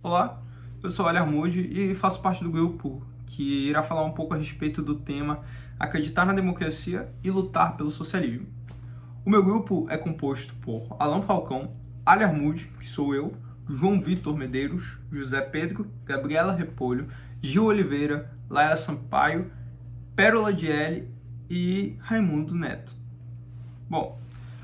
Olá, eu sou o Aler Moody e faço parte do grupo que irá falar um pouco a respeito do tema Acreditar na Democracia e Lutar pelo Socialismo. O meu grupo é composto por Alan Falcão, Aler Moody, que sou eu, João Vitor Medeiros, José Pedro, Gabriela Repolho, Gil Oliveira, Laila Sampaio, Pérola Dielli e Raimundo Neto. Bom,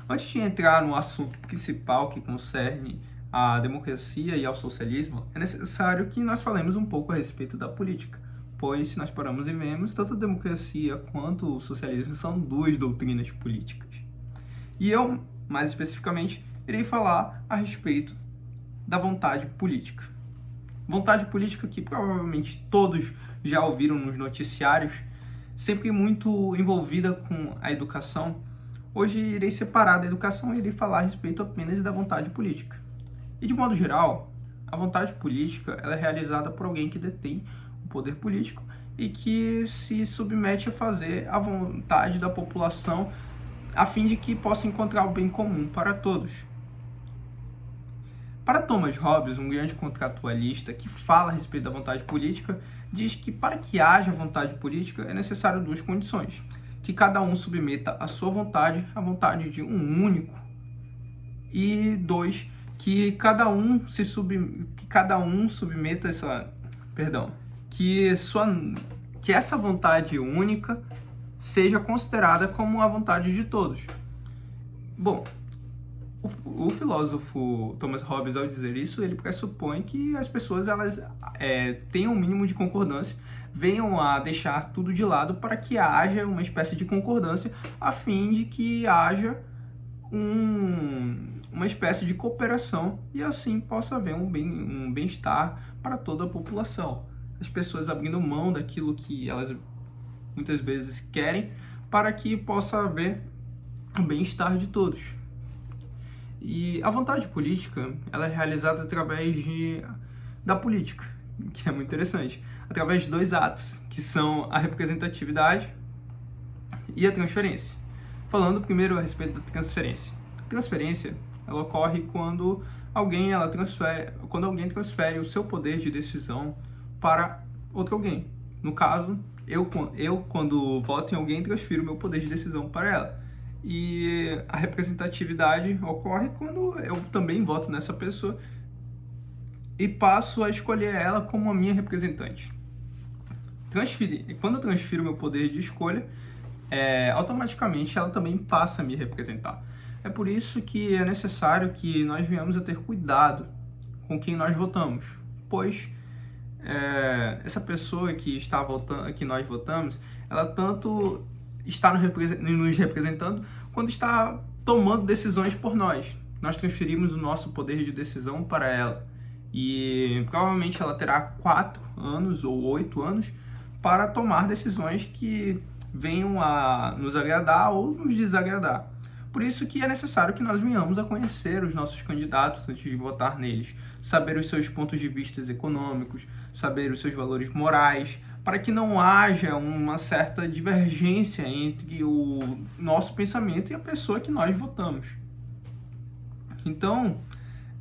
antes de entrar no assunto principal que concerne à democracia e ao socialismo, é necessário que nós falemos um pouco a respeito da política, pois se nós paramos e vemos, tanto a democracia quanto o socialismo são duas doutrinas políticas. E eu, mais especificamente, irei falar a respeito da vontade política. Vontade política que provavelmente todos já ouviram nos noticiários, sempre muito envolvida com a educação. Hoje irei separar da educação e irei falar a respeito apenas da vontade política. E de modo geral, a vontade política ela é realizada por alguém que detém o poder político e que se submete a fazer a vontade da população a fim de que possa encontrar o bem comum para todos. Para Thomas Hobbes, um grande contratualista que fala a respeito da vontade política, diz que para que haja vontade política é necessário duas condições: que cada um submeta a sua vontade à vontade de um único, e dois, que cada um submeta que essa vontade única seja considerada como a vontade de todos. Bom, o filósofo Thomas Hobbes, ao dizer isso, ele pressupõe que as pessoas tenham um mínimo de concordância, venham a deixar tudo de lado para que haja uma espécie de concordância, a fim de que haja uma espécie de cooperação e assim possa haver um bem-estar para toda a população. As pessoas abrindo mão daquilo que elas muitas vezes querem para que possa haver o bem-estar de todos. E a vontade política ela é realizada através da política, que é muito interessante, através de dois atos, que são a representatividade e a transferência. Falando primeiro a respeito da transferência. A transferência ela ocorre quando alguém transfere o seu poder de decisão para outro alguém. No caso, eu quando voto em alguém, transfiro o meu poder de decisão para ela. E a representatividade ocorre quando eu também voto nessa pessoa e passo a escolher ela como a minha representante. Quando eu transfiro meu poder de escolha, automaticamente ela também passa a me representar. É por isso que é necessário que nós venhamos a ter cuidado com quem nós votamos, pois essa pessoa que nós votamos, ela tanto está nos representando quando está tomando decisões por nós. Nós transferimos o nosso poder de decisão para ela e provavelmente ela terá 4 anos ou 8 anos para tomar decisões que venham a nos agradar ou nos desagradar. Por isso que é necessário que nós venhamos a conhecer os nossos candidatos antes de votar neles, saber os seus pontos de vista econômicos, saber os seus valores morais, para que não haja uma certa divergência entre o nosso pensamento e a pessoa que nós votamos. Então,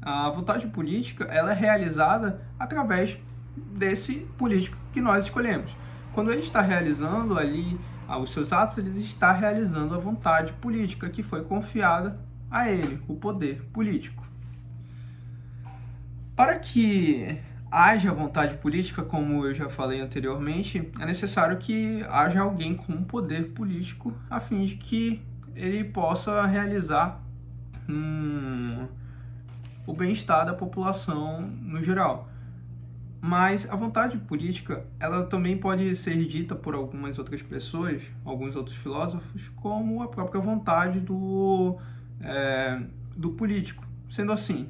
a vontade política ela é realizada através desse político que nós escolhemos. Quando ele está realizando ali os seus atos, ele está realizando a vontade política que foi confiada a ele, o poder político. Para que haja vontade política, como eu já falei anteriormente, é necessário que haja alguém com poder político a fim de que ele possa realizar o bem-estar da população no geral. Mas a vontade política, ela também pode ser dita por algumas outras pessoas, alguns outros filósofos, como a própria vontade do político. Sendo assim,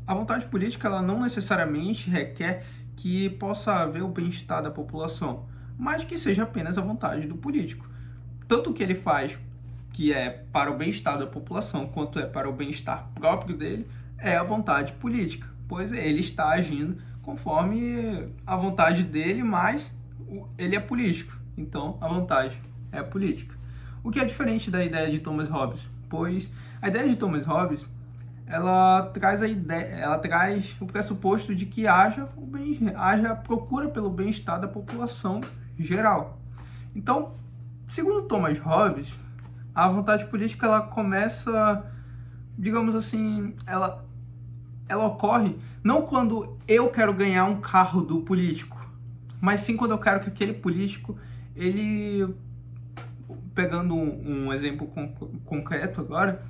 a vontade política ela não necessariamente requer que possa haver o bem-estar da população, mas que seja apenas a vontade do político. Tanto o que ele faz, que é para o bem-estar da população, quanto é para o bem-estar próprio dele, é a vontade política, pois ele está agindo conforme a vontade dele, mas ele é político, então a vontade é política. O que é diferente da ideia de Thomas Hobbes, pois a ideia de Thomas Hobbes ela traz a ideia, ela traz o pressuposto de que haja procura pelo bem-estar da população geral. Então, segundo Thomas Hobbes, a vontade política ela começa, digamos assim, ela ocorre não quando eu quero ganhar um carro do político, mas sim quando eu quero que aquele político, ele, pegando um exemplo concreto agora,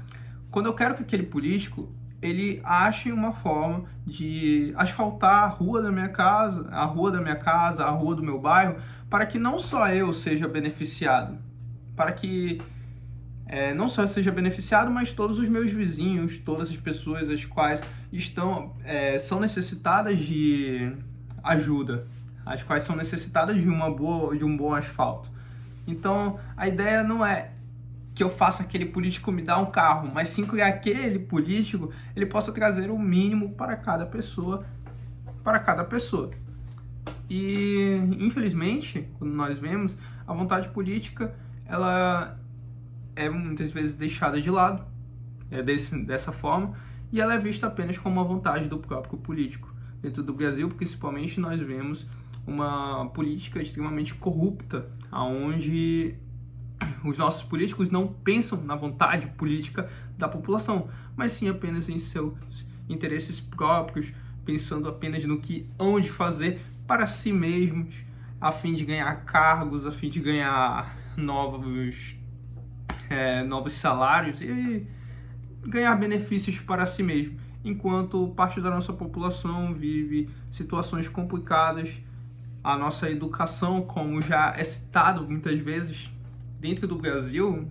quando eu quero que aquele político ele ache uma forma de asfaltar a rua da minha casa, a rua do meu bairro, para que não só eu seja beneficiado, para que não só eu seja beneficiado, mas todos os meus vizinhos, todas as pessoas as quais são necessitadas de ajuda, as quais são necessitadas de um bom asfalto. Então, a ideia não é que eu faça aquele político me dar um carro, mas sim que aquele político ele possa trazer o mínimo para cada pessoa, E, infelizmente, quando nós vemos, a vontade política, ela é muitas vezes deixada de lado, dessa forma, e ela é vista apenas como uma vontade do próprio político. Dentro do Brasil, principalmente, nós vemos uma política extremamente corrupta, onde os nossos políticos não pensam na vontade política da população, mas sim apenas em seus interesses próprios, pensando apenas no que hão de fazer para si mesmos, a fim de ganhar cargos, a fim de ganhar novos salários e ganhar benefícios para si mesmo, enquanto parte da nossa população vive situações complicadas. A nossa educação, como já é citado muitas vezes, dentro do Brasil,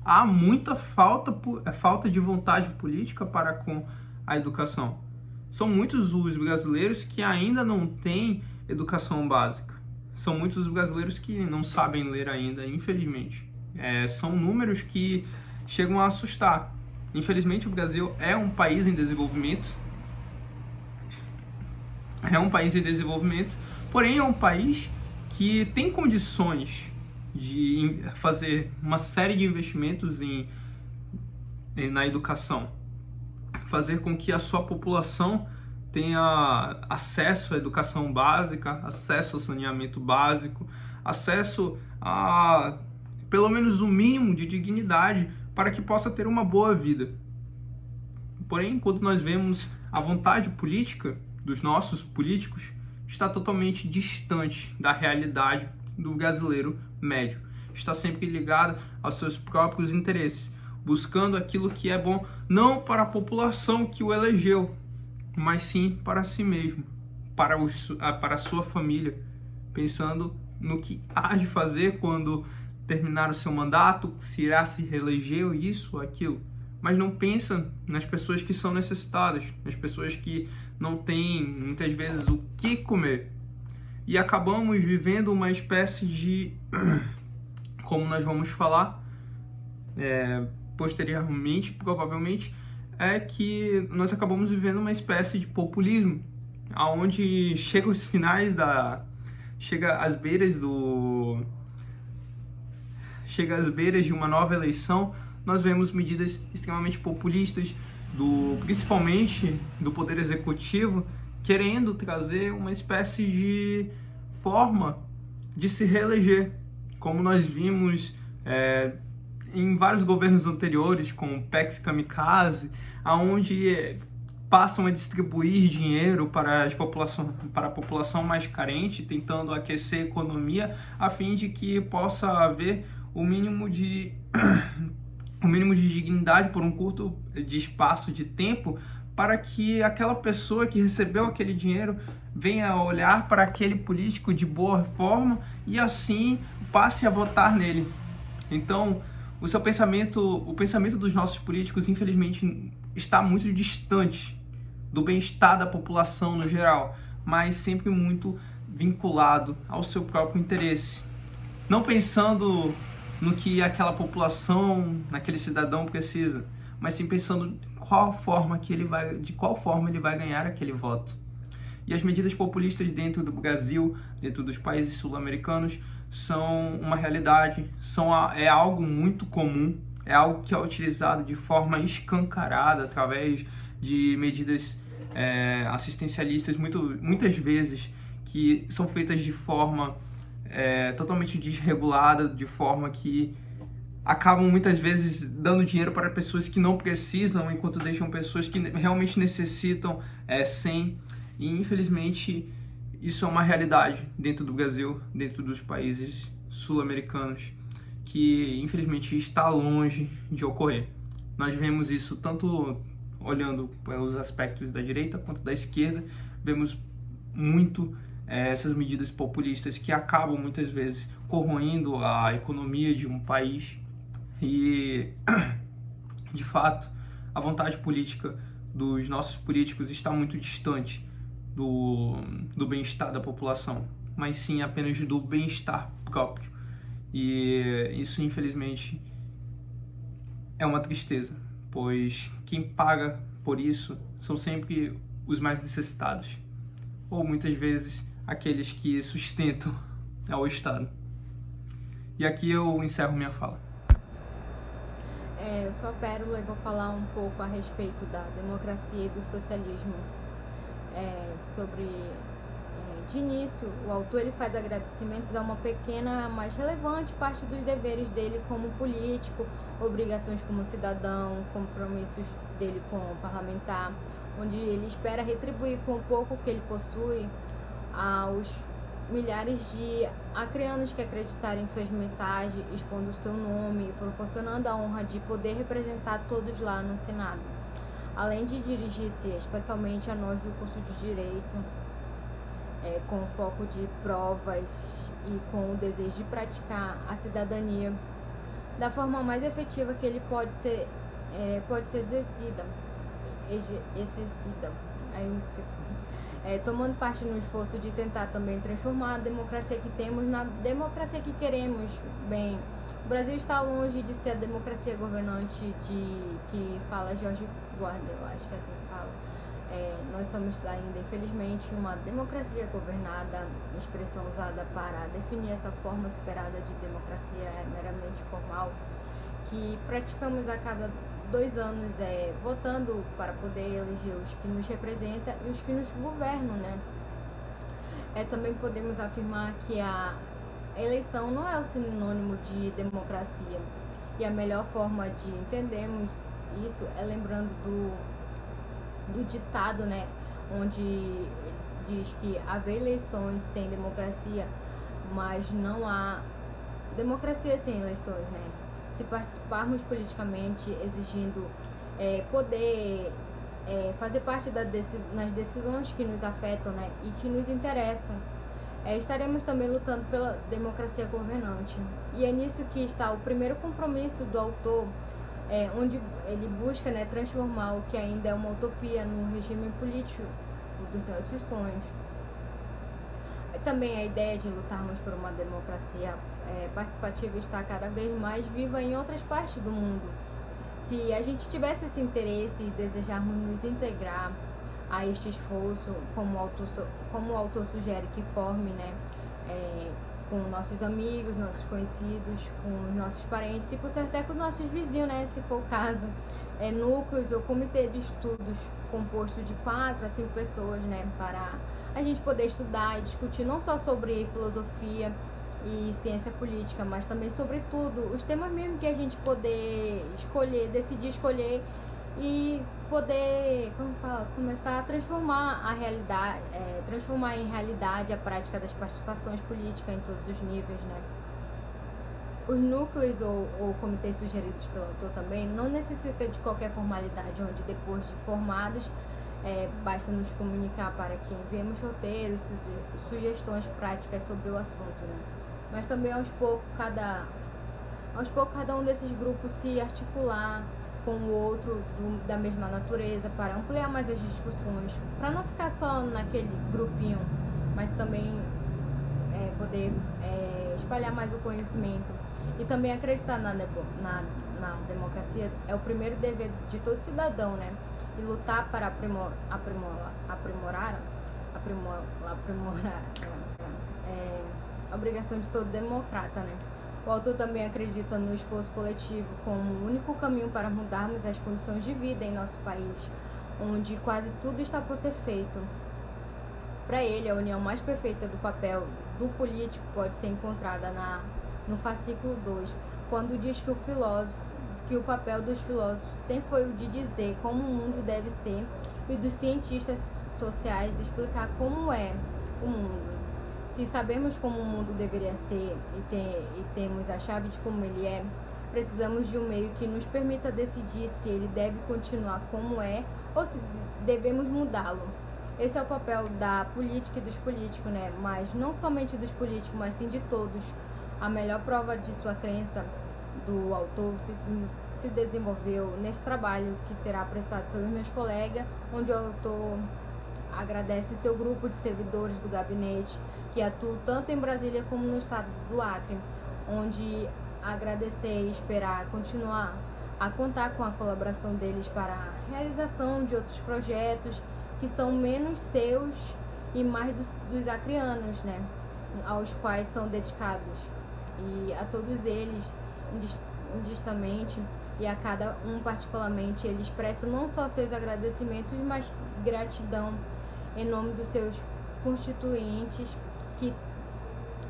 há muita falta de vontade política para com a educação. São muitos os brasileiros que ainda não têm educação básica. São muitos os brasileiros que não sabem ler ainda, infelizmente. São números que chegam a assustar. Infelizmente, o Brasil é um país em desenvolvimento. Porém é um país que tem condições de fazer uma série de investimentos na educação, fazer com que a sua população tenha acesso à educação básica, acesso ao saneamento básico, acesso a pelo menos o mínimo de dignidade para que possa ter uma boa vida. Porém, quando nós vemos a vontade política dos nossos políticos, está totalmente distante da realidade do brasileiro médio. Está sempre ligado aos seus próprios interesses, buscando aquilo que é bom não para a população que o elegeu, mas sim para si mesmo, para a sua família, pensando no que há de fazer quando terminar o seu mandato, se irá se reeleger, isso ou aquilo. Mas não pensa nas pessoas que são necessitadas, nas pessoas que não têm, muitas vezes, o que comer. E acabamos vivendo uma espécie de, como nós vamos falar posteriormente, provavelmente, é que nós acabamos vivendo uma espécie de populismo, onde chega às beiras de uma nova eleição, nós vemos medidas extremamente populistas, principalmente do Poder Executivo, querendo trazer uma espécie de forma de se reeleger, como nós vimos em vários governos anteriores, como o PEC Kamikaze, onde passam a distribuir dinheiro para a população mais carente, tentando aquecer a economia, a fim de que possa haver o mínimo de dignidade por um curto de espaço de tempo, para que aquela pessoa que recebeu aquele dinheiro venha a olhar para aquele político de boa forma e assim passe a votar nele. Então, o pensamento dos nossos políticos, infelizmente, está muito distante do bem-estar da população no geral, mas sempre muito vinculado ao seu próprio interesse. Não pensando no que aquela população, naquele cidadão precisa, mas sim pensando de qual forma ele vai ganhar aquele voto. E as medidas populistas dentro do Brasil, dentro dos países sul-americanos, são uma realidade, é algo muito comum, é algo que é utilizado de forma escancarada através de medidas assistencialistas muitas vezes que são feitas de forma totalmente desregulada, de forma que acabam muitas vezes dando dinheiro para pessoas que não precisam, enquanto deixam pessoas que realmente necessitam sem. E infelizmente isso é uma realidade dentro do Brasil, dentro dos países sul-americanos, que infelizmente está longe de ocorrer. Nós vemos isso tanto olhando pelos aspectos da direita quanto da esquerda, vemos muito essas medidas populistas que acabam muitas vezes corroendo a economia de um país e, de fato, a vontade política dos nossos políticos está muito distante do bem-estar da população, mas sim apenas do bem-estar próprio. E isso, infelizmente, é uma tristeza, pois quem paga por isso são sempre os mais necessitados, ou muitas vezes aqueles que sustentam ao Estado. E aqui eu encerro minha fala. Eu sou a Pérola e vou falar um pouco a respeito da democracia e do socialismo. De início, o autor ele faz agradecimentos a uma pequena, mas relevante parte dos deveres dele como político, obrigações como cidadão, compromissos dele como parlamentar, onde ele espera retribuir com o pouco que ele possui aos milhares de acreanos que acreditarem em suas mensagens, expondo o seu nome, proporcionando a honra de poder representar todos lá no Senado. Além de dirigir-se especialmente a nós do curso de Direito, com foco de provas e com o desejo de praticar a cidadania da forma mais efetiva que ele pode ser exercida. Tomando parte no esforço de tentar também transformar a democracia que temos na democracia que queremos. Bem, o Brasil está longe de ser a democracia governante que fala Jorge Guarda, eu acho que assim fala. Nós somos ainda, infelizmente, uma democracia governada, expressão usada para definir essa forma esperada de democracia meramente formal, que praticamos a cada 2 anos, votando para poder eleger os que nos representam e os que nos governam, né? Também podemos afirmar que a eleição não é o sinônimo de democracia, e a melhor forma de entendermos isso é lembrando do ditado, né, onde diz que haver eleições sem democracia, mas não há democracia sem eleições, né? Se participarmos politicamente exigindo poder fazer parte nas decisões que nos afetam, né, e que nos interessam, estaremos também lutando pela democracia governante. E é nisso que está o primeiro compromisso do autor, onde ele busca, né, transformar o que ainda é uma utopia no regime político dos nossos sonhos. Também a ideia de lutarmos por uma democracia participativa está cada vez mais viva em outras partes do mundo. Se a gente tivesse esse interesse e desejarmos nos integrar a este esforço, como o autor sugere que forme, né, com nossos amigos, nossos conhecidos, com os nossos parentes e por certo até com os nossos vizinhos, né, se for o caso, núcleos ou comitê de estudos composto de 4 a 5 pessoas, né, para a gente poder estudar e discutir não só sobre filosofia e ciência política, mas também sobre tudo, os temas mesmo que a gente poder decidir escolher e poder, começar a transformar a realidade, transformar em realidade a prática das participações políticas em todos os níveis, né? Os núcleos ou comitês sugeridos pelo autor também não necessitam de qualquer formalidade, onde depois de formados, basta nos comunicar para que enviemos roteiros, sugestões práticas sobre o assunto, né? Mas também aos poucos cada um desses grupos se articular com o outro da mesma natureza para ampliar mais as discussões, para não ficar só naquele grupinho, mas também poder espalhar mais o conhecimento. E também acreditar na democracia é o primeiro dever de todo cidadão, né? E lutar para aprimorar a obrigação de todo democrata, né? O autor também acredita no esforço coletivo como o único caminho para mudarmos as condições de vida em nosso país, onde quase tudo está por ser feito. Para ele, a união mais perfeita do papel do político pode ser encontrada no fascículo 2, quando diz que o papel dos filósofos sempre foi o de dizer como o mundo deve ser e dos cientistas sociais explicar como é o mundo. Se sabemos como o mundo deveria ser e temos a chave de como ele é, precisamos de um meio que nos permita decidir se ele deve continuar como é ou se devemos mudá-lo. Esse é o papel da política e dos políticos, né? Mas não somente dos políticos, mas sim de todos. A melhor prova de sua crença do autor se desenvolveu neste trabalho que será apresentado pelos meus colegas, onde o autor agradece seu grupo de servidores do gabinete que atuam tanto em Brasília como no estado do Acre, onde agradecer e esperar continuar a contar com a colaboração deles para a realização de outros projetos que são menos seus e mais dos acreanos, né, aos quais são dedicados. E a todos eles, indistintamente, e a cada um particularmente, ele expressa não só seus agradecimentos, mas gratidão em nome dos seus constituintes, que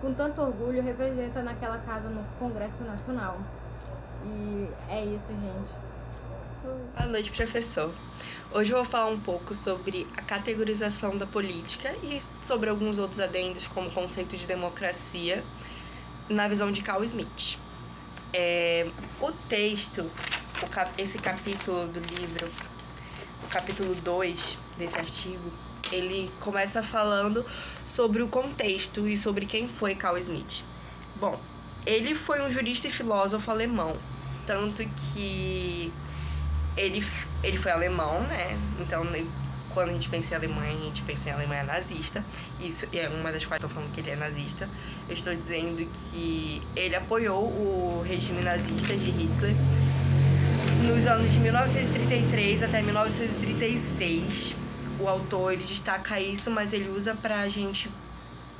com tanto orgulho representa naquela casa no Congresso Nacional. E é isso, gente. Boa noite, professor. Hoje eu vou falar um pouco sobre a categorização da política e sobre alguns outros adendos, como o conceito de democracia, na visão de Carl Smith. O texto, esse capítulo do livro, o capítulo 2 desse artigo, ele começa falando sobre o contexto e sobre quem foi Carl Smith. Bom, ele foi um jurista e filósofo alemão, tanto que ele foi alemão, né? Então, quando a gente pensa em Alemanha, a gente pensa em Alemanha nazista. Isso é uma das quais eu tô falando que ele é nazista. Eu estou dizendo que ele apoiou o regime nazista de Hitler nos anos de 1933 até 1936. O autor, ele destaca isso, mas ele usa pra gente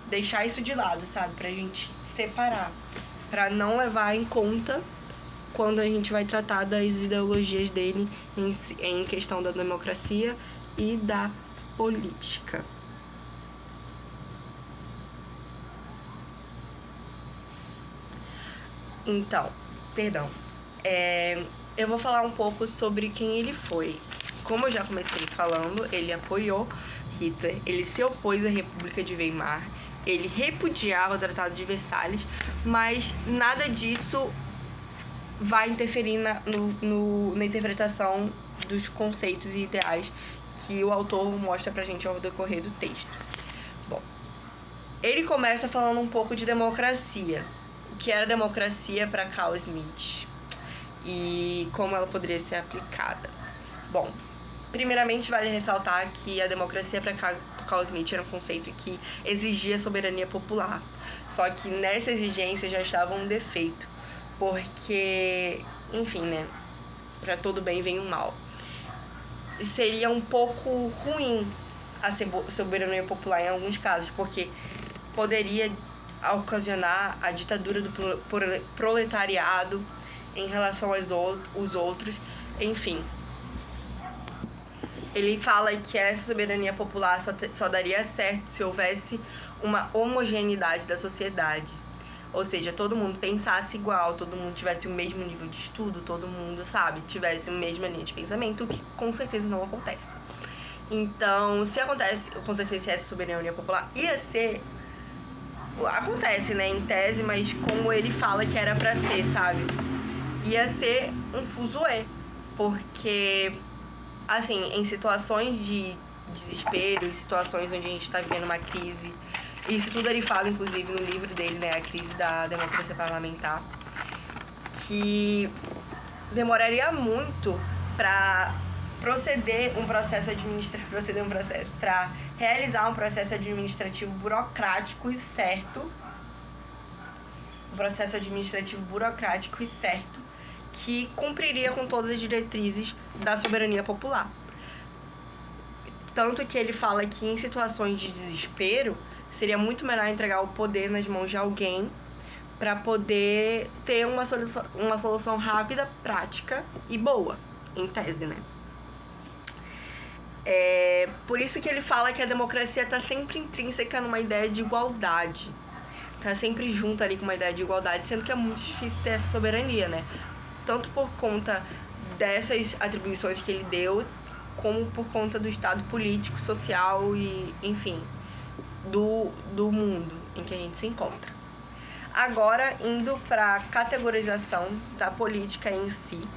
deixar isso de lado, sabe? Pra gente separar, pra não levar em conta quando a gente vai tratar das ideologias dele em questão da democracia e da política. Então, eu vou falar um pouco sobre quem ele foi. Como eu já comecei falando, ele apoiou Hitler, ele se opôs à República de Weimar, ele repudiava o Tratado de Versalhes, mas nada disso vai interferir na interpretação dos conceitos e ideais que o autor mostra pra gente ao decorrer do texto. Bom, ele começa falando um pouco de democracia, o que era democracia para Carl Smith e como ela poderia ser aplicada. Bom, primeiramente vale ressaltar que a democracia para Carl Smith era um conceito que exigia soberania popular, só que nessa exigência já estava um defeito, porque, enfim, né, para todo bem vem o mal. Seria um pouco ruim a soberania popular em alguns casos, porque poderia ocasionar a ditadura do proletariado em relação aos outros, enfim. Ele fala que essa soberania popular só daria certo se houvesse uma homogeneidade da sociedade. Ou seja, todo mundo pensasse igual, todo mundo tivesse o mesmo nível de estudo, todo mundo, sabe, tivesse a mesma linha de pensamento, o que com certeza não acontece. Então, se acontecesse essa soberania popular, ia ser... Acontece, né, em tese, mas como ele fala que era pra ser, sabe? Ia ser um fuzuê, porque, assim, em situações de desespero, em situações onde a gente tá vivendo uma crise... Isso tudo ele fala, inclusive, no livro dele, né, A Crise da Democracia Parlamentar, que demoraria muito para para realizar um processo administrativo burocrático e certo, que cumpriria com todas as diretrizes da soberania popular. Tanto que ele fala que em situações de desespero seria muito melhor entregar o poder nas mãos de alguém para poder ter uma solução rápida, prática e boa, em tese, né? Por isso que ele fala que a democracia está sempre intrínseca numa ideia de igualdade. Tá sempre junto ali com uma ideia de igualdade, sendo que é muito difícil ter essa soberania, né? Tanto por conta dessas atribuições que ele deu, como por conta do estado político, social e, enfim, do mundo em que a gente se encontra. Agora, indo para a categorização da política em si,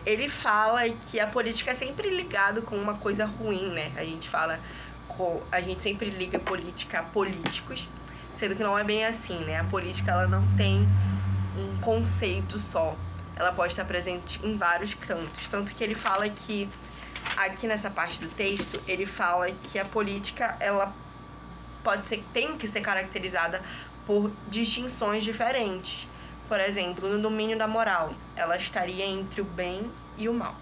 ele fala que a política é sempre ligada com uma coisa ruim, né? A gente sempre liga política a políticos, sendo que não é bem assim, né? A política, ela não tem um conceito só. Ela pode estar presente em vários cantos. Tanto que ele fala que, aqui nessa parte do texto, ele fala que a política, ela tem que ser caracterizada por distinções diferentes. Por exemplo, no domínio da moral, ela estaria entre o bem e o mal.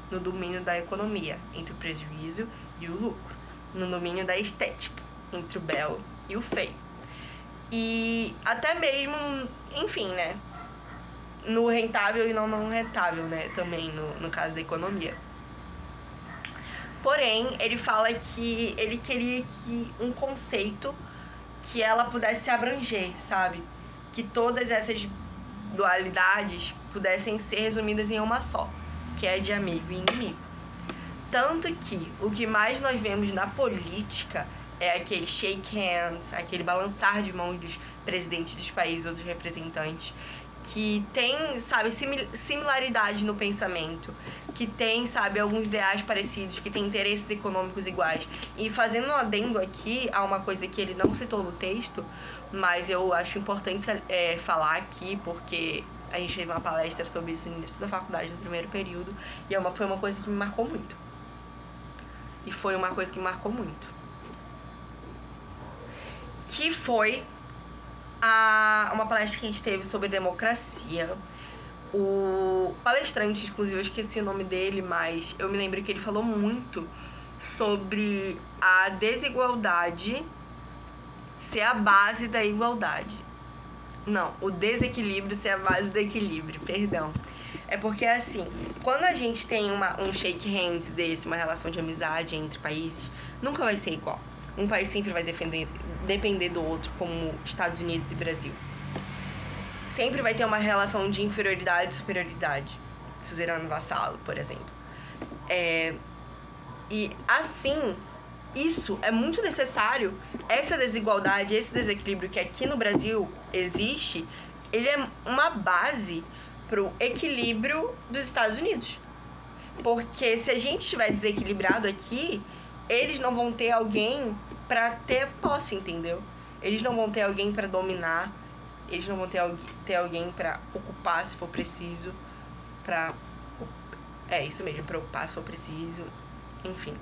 No domínio da economia, entre o prejuízo e o lucro. No domínio da estética, entre o belo e o feio. E até mesmo, enfim, né? No rentável e não rentável, né? Também no caso da economia. Porém, ele fala que ele queria que um conceito que ela pudesse se abranger, sabe? Que todas essas dualidades pudessem ser resumidas em uma só, que é de amigo e inimigo. Tanto que o que mais nós vemos na política é aquele shake hands, aquele balançar de mãos dos presidentes dos países ou dos representantes, que tem, sabe, similaridade no pensamento, que tem, sabe, alguns ideais parecidos, que tem interesses econômicos iguais. E fazendo um adendo aqui a uma coisa que ele não citou no texto, mas eu acho importante falar aqui, porque a gente teve uma palestra sobre isso no início da faculdade, no primeiro período, e foi uma coisa que me marcou muito. Que foi uma palestra que a gente teve sobre democracia. O palestrante, inclusive, eu esqueci o nome dele, mas eu me lembro que ele falou muito sobre a desigualdade ser a base da igualdade. Não, o desequilíbrio ser a base do equilíbrio, perdão. É porque, assim, quando a gente tem um shake hands desse, uma relação de amizade entre países, nunca vai ser igual. Um país sempre vai depender do outro, como Estados Unidos e Brasil. Sempre vai ter uma relação de inferioridade e superioridade. Suzerano e vassalo, por exemplo. E, assim, isso é muito necessário. Essa desigualdade, esse desequilíbrio que aqui no Brasil existe, ele é uma base pro equilíbrio dos Estados Unidos. Porque se a gente estiver desequilibrado aqui, eles não vão ter alguém pra ter posse, entendeu? Eles não vão ter alguém pra dominar, eles não vão ter alguém pra ocupar se for preciso, pra ocupar se for preciso, enfim.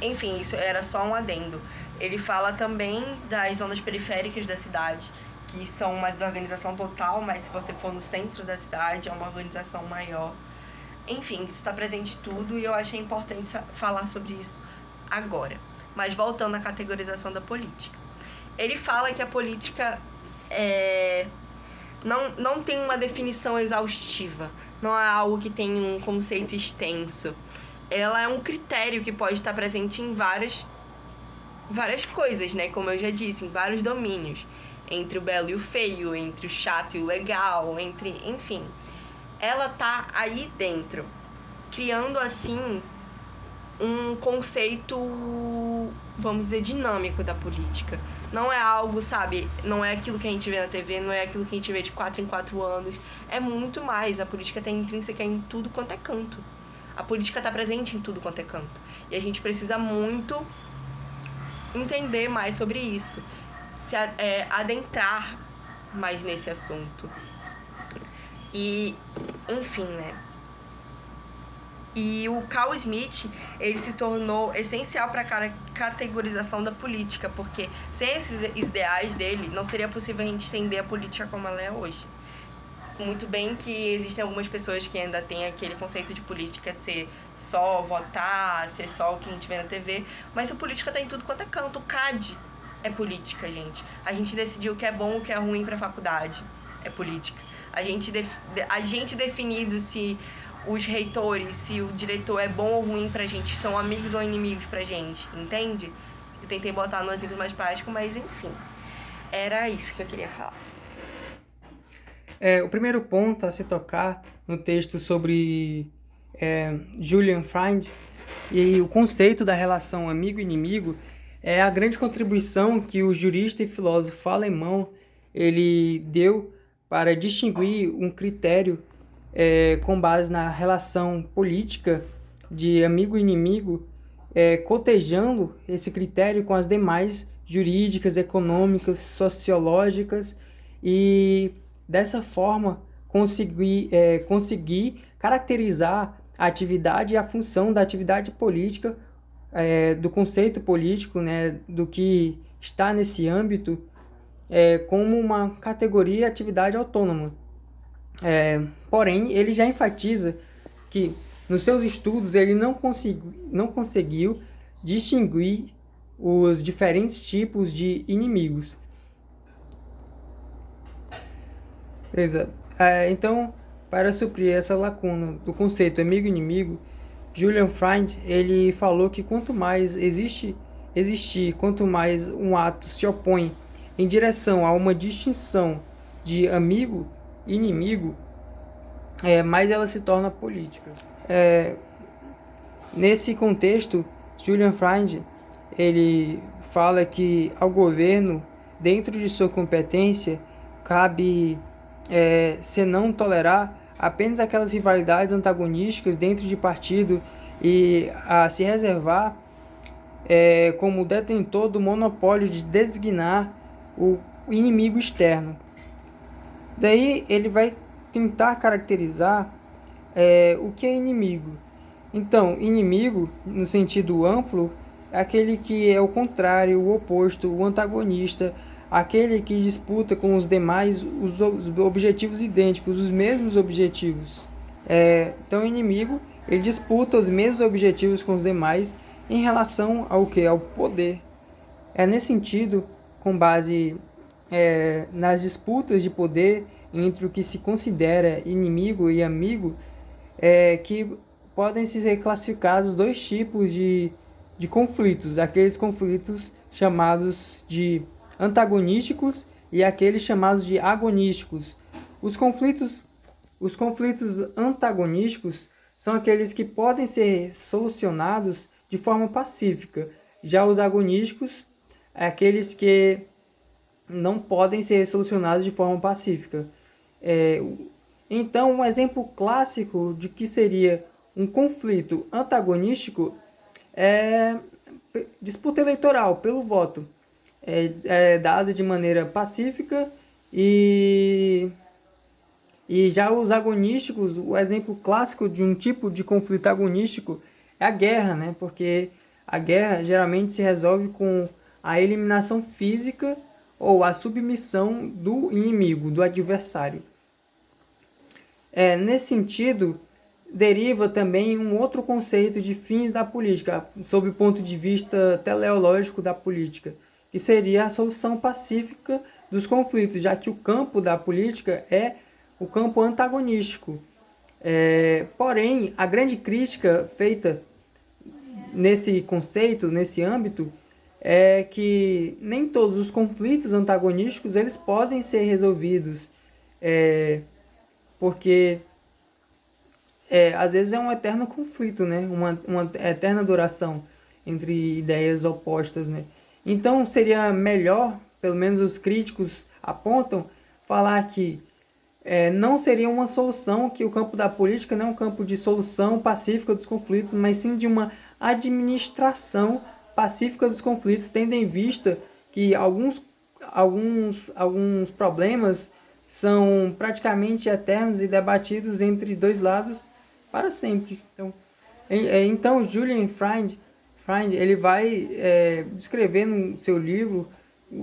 Enfim, isso era só um adendo. Ele fala também das zonas periféricas da cidade, que são uma desorganização total, mas se você for no centro da cidade, é uma organização maior. Enfim, isso está presente em tudo e eu achei importante falar sobre isso agora. Mas voltando à categorização da política. Ele fala que a política não tem uma definição exaustiva, não é algo que tem um conceito extenso. Ela é um critério que pode estar presente em várias coisas, né? Como eu já disse, em vários domínios. Entre o belo e o feio, entre o chato e o legal, enfim. Ela tá aí dentro, criando, assim, um conceito, vamos dizer, dinâmico da política. Não é algo, sabe, não é aquilo que a gente vê na TV, não é aquilo que a gente vê de 4 em 4 anos. É muito mais. A política tem intrínseca em tudo quanto é canto. A política tá presente em tudo quanto é canto. E a gente precisa muito entender mais sobre isso. Adentrar mais nesse assunto. E, enfim, né? E o Carl Smith, ele se tornou essencial para a categorização da política, porque sem esses ideais dele, não seria possível a gente entender a política como ela é hoje. Muito bem que existem algumas pessoas que ainda têm aquele conceito de política ser só votar, ser só o que a gente vê na TV, mas a política tá em tudo quanto é canto. O CAD é política, gente. A gente decidiu o que é bom e o que é ruim pra faculdade. É política. A gente definido se os reitores, se o diretor é bom ou ruim pra gente, são amigos ou inimigos pra gente, entende? Eu tentei botar no exemplo mais prático, mas enfim. Era isso que eu queria falar. O primeiro ponto a se tocar no texto sobre Julian Freund e o conceito da relação amigo-inimigo é a grande contribuição que o jurista e filósofo alemão ele deu para distinguir um critério com base na relação política de amigo e inimigo, cotejando esse critério com as demais jurídicas, econômicas, sociológicas e dessa forma conseguir caracterizar a atividade e a função da atividade política, do conceito político, né, do que está nesse âmbito, como uma categoria e atividade autônoma. Porém, ele já enfatiza que nos seus estudos ele não conseguiu distinguir os diferentes tipos de inimigos. Beleza. Então, para suprir essa lacuna do conceito amigo-inimigo, Julian Freund ele falou que quanto mais existir, quanto mais um ato se opõe em direção a uma distinção de amigo e inimigo, mais ela se torna política. Nesse contexto, Julian Freund ele fala que ao governo, dentro de sua competência, cabe se não tolerar apenas aquelas rivalidades antagonísticas dentro de partido e a se reservar como detentor do monopólio de designar o inimigo externo. Daí ele vai tentar caracterizar o que é inimigo. Então, inimigo, no sentido amplo, é aquele que é o contrário, o oposto, o antagonista, aquele que disputa com os demais os objetivos idênticos, os mesmos objetivos. Então, o inimigo, ele disputa os mesmos objetivos com os demais em relação ao que? Ao poder. Nesse sentido, com base nas disputas de poder entre o que se considera inimigo e amigo, que podem ser classificados dois tipos de conflitos, aqueles conflitos chamados de antagonísticos e aqueles chamados de agonísticos. Os conflitos antagonísticos são aqueles que podem ser solucionados de forma pacífica. Já os agonísticos é aqueles que não podem ser solucionados de forma pacífica. Então, um exemplo clássico de que seria um conflito antagonístico é disputa eleitoral pelo voto. É dado de maneira pacífica e já os agonísticos, o exemplo clássico de um tipo de conflito agonístico é a guerra, né? Porque a guerra geralmente se resolve com a eliminação física ou a submissão do inimigo, do adversário. Nesse sentido, deriva também um outro conceito de fins da política, sob o ponto de vista teleológico da política, que seria a solução pacífica dos conflitos, já que o campo da política é o campo antagonístico. Porém, a grande crítica feita nesse conceito, nesse âmbito, é que nem todos os conflitos antagonísticos eles podem ser resolvidos, porque às vezes é um eterno conflito, né? uma eterna duração entre ideias opostas, né? Então seria melhor, pelo menos os críticos apontam, falar que não seria uma solução, que o campo da política não é um campo de solução pacífica dos conflitos, mas sim de uma administração pacífica dos conflitos, tendo em vista que alguns problemas são praticamente eternos e debatidos entre dois lados para sempre. Então Julian Freund ele vai descrever no seu livro,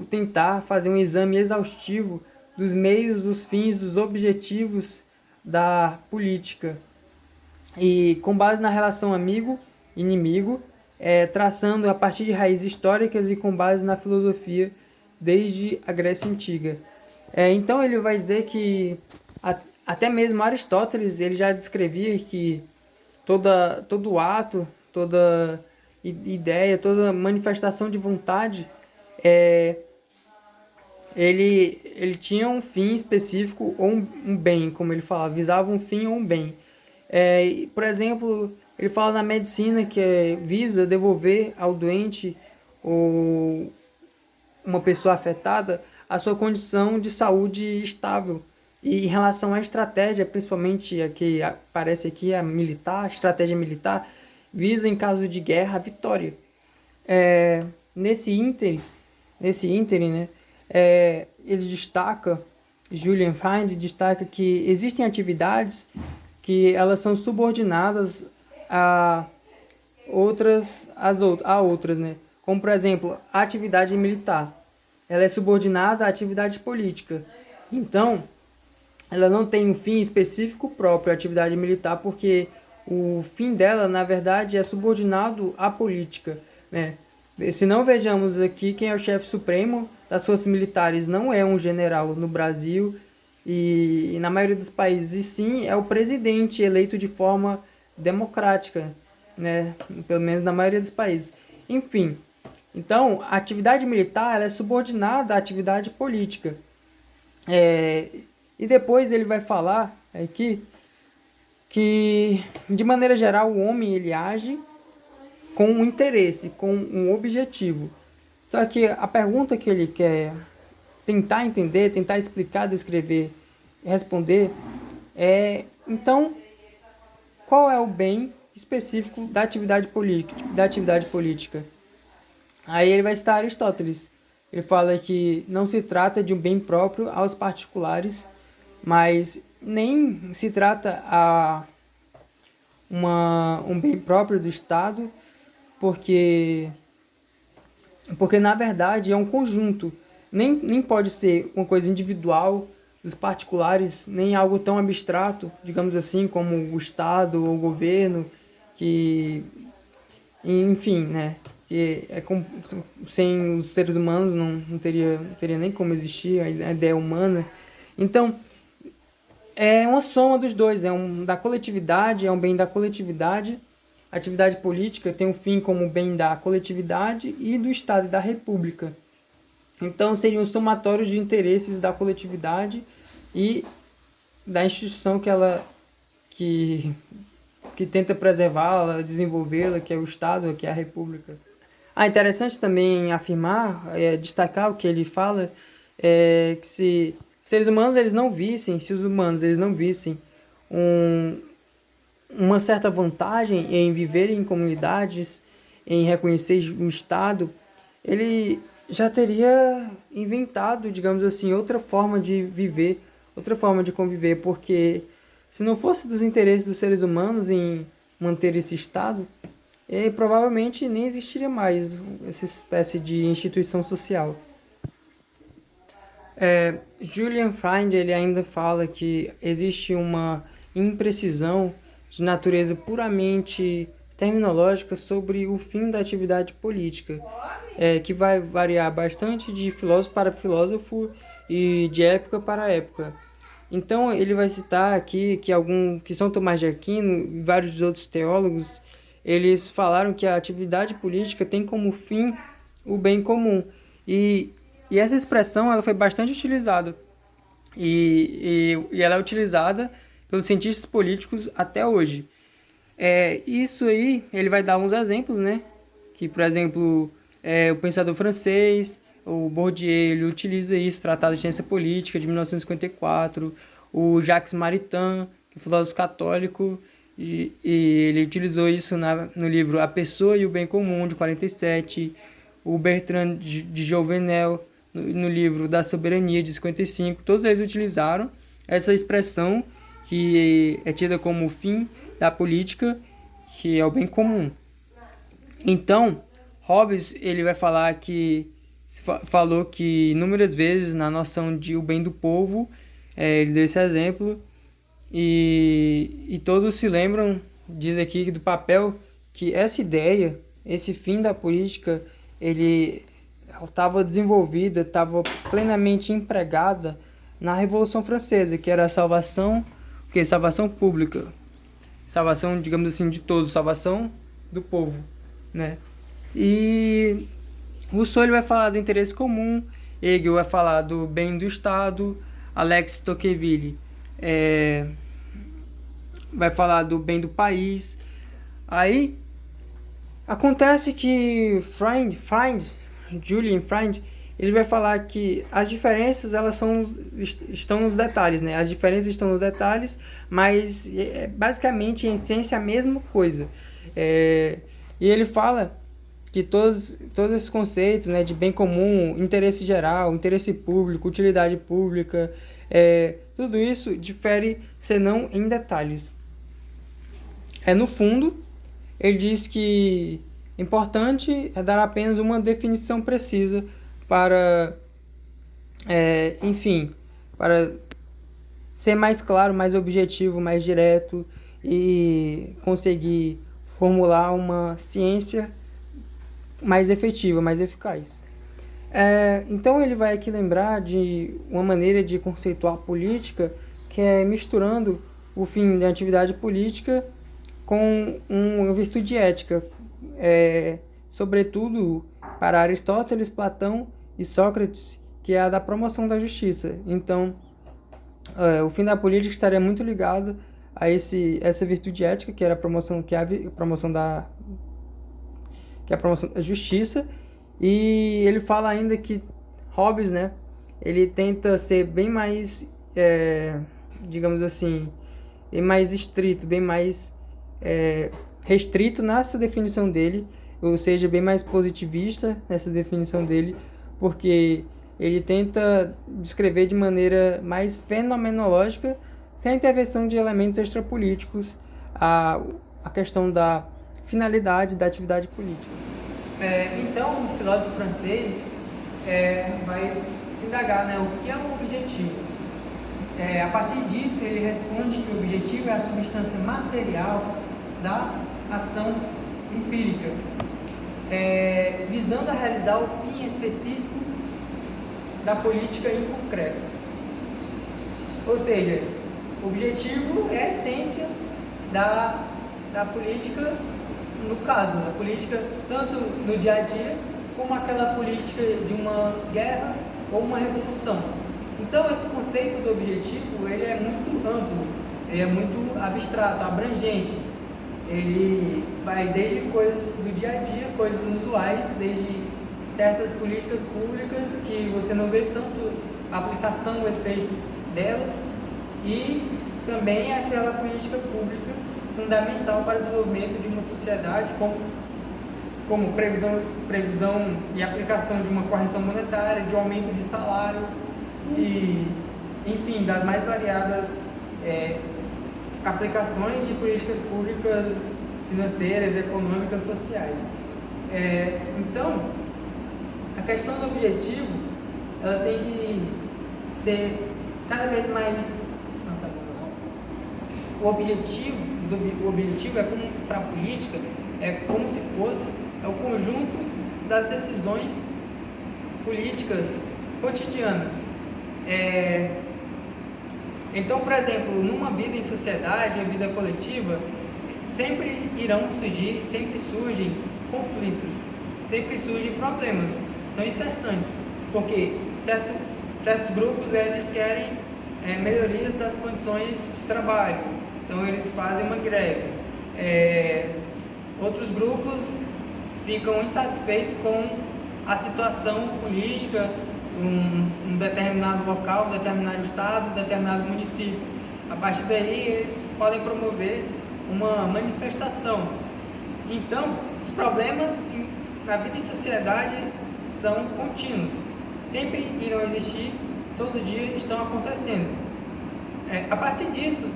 tentar fazer um exame exaustivo dos meios, dos fins, dos objetivos da política. E com base na relação amigo-inimigo, traçando a partir de raízes históricas e com base na filosofia desde a Grécia Antiga. Então ele vai dizer que até mesmo Aristóteles ele já descrevia que todo ato, toda ideia, toda manifestação de vontade, ele tinha um fim específico ou um bem, como ele falava, visava um fim ou um bem. Por exemplo, ele fala na medicina que visa devolver ao doente ou uma pessoa afetada a sua condição de saúde estável. E em relação à estratégia, principalmente a que aparece aqui, a estratégia militar, visa em caso de guerra a vitória. Nesse ínterim, né, ele destaca, Julian Find destaca que existem atividades que elas são subordinadas a outras, né? Como, por exemplo, a atividade militar. Ela é subordinada à atividade política. Então, ela não tem um fim específico próprio, a atividade militar, porque o fim dela, na verdade, é subordinado à política, né? Se não vejamos aqui quem é o chefe supremo das forças militares, não é um general no Brasil e na maioria dos países, e sim é o presidente eleito de forma democrática, né? Pelo menos na maioria dos países. Enfim, então a atividade militar ela é subordinada à atividade política. E depois ele vai falar aqui que, de maneira geral, o homem ele age com um interesse, com um objetivo. Só que a pergunta que ele quer tentar entender, tentar explicar, descrever, responder então, qual é o bem específico da atividade política? Aí ele vai citar Aristóteles. Ele fala que não se trata de um bem próprio aos particulares, mas nem se trata um bem próprio do Estado, porque na verdade é um conjunto. Nem pode ser uma coisa individual dos particulares, nem algo tão abstrato, digamos assim, como o Estado ou o governo, que, enfim, né? Que sem os seres humanos não teria nem como existir a ideia humana. Então, é uma soma dos dois, é um bem da coletividade. A atividade política tem um fim como bem da coletividade e do Estado e da República. Então, seria um somatório de interesses da coletividade e da instituição que tenta preservá-la, desenvolvê-la, que é o Estado, que é a República. Interessante também afirmar, destacar o que ele fala, que se os humanos eles não vissem uma certa vantagem em viver em comunidades, em reconhecer o Estado, ele já teria inventado, digamos assim, outra forma de viver, outra forma de conviver, porque se não fosse dos interesses dos seres humanos em manter esse Estado, provavelmente nem existiria mais essa espécie de instituição social. Julian Find ele ainda fala que existe uma imprecisão de natureza puramente terminológica sobre o fim da atividade política, que vai variar bastante de filósofo para filósofo e de época para época. Então ele vai citar aqui que São Tomás de Aquino e vários outros teólogos, eles falaram que a atividade política tem como fim o bem comum. E essa expressão ela foi bastante utilizada. E ela é utilizada pelos cientistas políticos até hoje. Isso aí, ele vai dar alguns exemplos, né? Que, por exemplo, o pensador francês, o Bourdieu, ele utiliza isso, Tratado de Ciência Política, de 1954. O Jacques Maritain, que é filósofo católico, e ele utilizou isso no livro A Pessoa e o Bem Comum, de 47. O Bertrand de Jouvenel, no livro Da Soberania, de 55. Todos eles utilizaram essa expressão que é tida como o fim da política, que é o bem comum. Então, Hobbes ele vai falar falou que inúmeras vezes na noção de o bem do povo, ele deu esse exemplo, e todos se lembram, diz aqui, do papel que essa ideia esse fim da política, ele estava desenvolvida, estava plenamente empregada na Revolução Francesa, que era a salvação, salvação pública, salvação, digamos assim, de todos, salvação do povo, né? E Rousseau ele vai falar do interesse comum, Hegel vai falar do bem do Estado, Alex Tocqueville vai falar do bem do país. Aí acontece que Julian Freund, ele vai falar que as diferenças estão nos detalhes, né? As diferenças estão nos detalhes, mas basicamente em essência a mesma coisa. E ele fala que todos esses conceitos, né, de bem comum, interesse geral, interesse público, utilidade pública, tudo isso difere senão em detalhes. No fundo, ele diz que importante é dar apenas uma definição precisa para ser mais claro, mais objetivo, mais direto e conseguir formular uma ciência mais efetiva, mais eficaz. Então ele vai aqui lembrar de uma maneira de conceituar a política que é misturando o fim da atividade política com uma virtude ética, sobretudo para Aristóteles, Platão e Sócrates, que é a da promoção da justiça. Então, o fim da política estaria muito ligado a essa virtude ética, que era a promoção da justiça. E ele fala ainda que Hobbes, né, ele tenta ser bem mais, digamos assim, bem mais estrito, bem mais restrito nessa definição dele, ou seja, bem mais positivista nessa definição dele, porque ele tenta descrever de maneira mais fenomenológica, sem a intervenção de elementos extrapolíticos, a questão da finalidade da atividade política. Então, o filósofo francês vai se indagar, né, o que é um objetivo. A partir disso, ele responde que o objetivo é a substância material da ação empírica, visando a realizar o fim específico da política em concreto. Ou seja, o objetivo é a essência da política, no caso, da política tanto no dia a dia, como aquela política de uma guerra ou uma revolução. Então, esse conceito do objetivo, ele é muito amplo, ele é muito abstrato, abrangente. Ele vai desde coisas do dia a dia, coisas usuais, desde certas políticas públicas que você não vê tanto a aplicação, o efeito delas, e também aquela política pública fundamental para o desenvolvimento de uma sociedade, como previsão e aplicação de uma correção monetária, de um aumento de salário e, enfim, das mais variadas aplicações de políticas públicas financeiras, econômicas, sociais. Então, a questão do objetivo, ela tem que ser cada vez mais... O objetivo para a política é como se fosse o conjunto das decisões políticas cotidianas. Então, por exemplo, numa vida em sociedade, a vida coletiva, sempre surgem conflitos, sempre surgem problemas, são incessantes, porque certos grupos eles querem melhorias das condições de trabalho, então eles fazem uma greve. Outros grupos ficam insatisfeitos com a situação política um determinado local, um determinado estado, um determinado município. A partir daí, eles podem promover uma manifestação. Então, os problemas na vida em sociedade são contínuos. Sempre irão existir, todo dia estão acontecendo. A partir disso,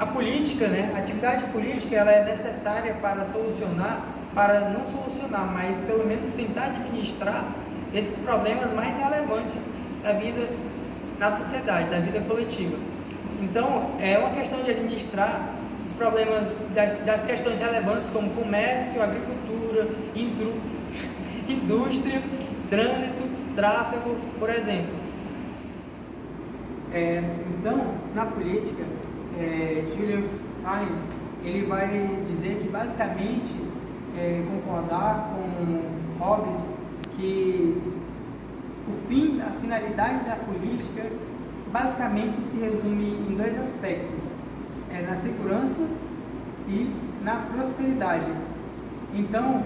a política, a atividade política, ela é necessária para não solucionar, mas pelo menos tentar administrar esses problemas mais relevantes da vida na sociedade, da vida coletiva. Então, é uma questão de administrar os problemas das questões relevantes como comércio, agricultura, indústria, trânsito, tráfego, por exemplo. Então, na política, Julian Freund ele vai dizer que basicamente concordar com Hobbes que a finalidade da política basicamente se resume em dois aspectos, na segurança e na prosperidade. Então,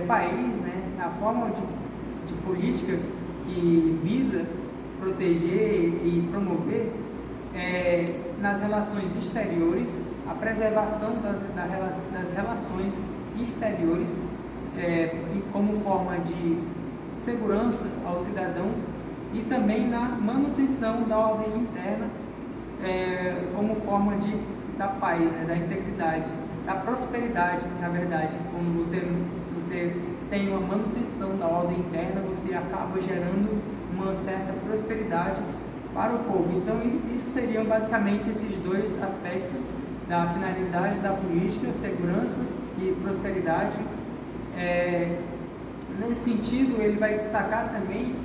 o país, na forma de política que visa proteger e promover, nas relações exteriores, a preservação das relações exteriores como forma de segurança aos cidadãos e também na manutenção da ordem interna como forma da paz, da integridade, da prosperidade, na verdade. Quando você tem uma manutenção da ordem interna, você acaba gerando uma certa prosperidade para o povo. Então, isso seriam basicamente esses dois aspectos da finalidade da política, segurança e prosperidade. Nesse sentido, ele vai destacar também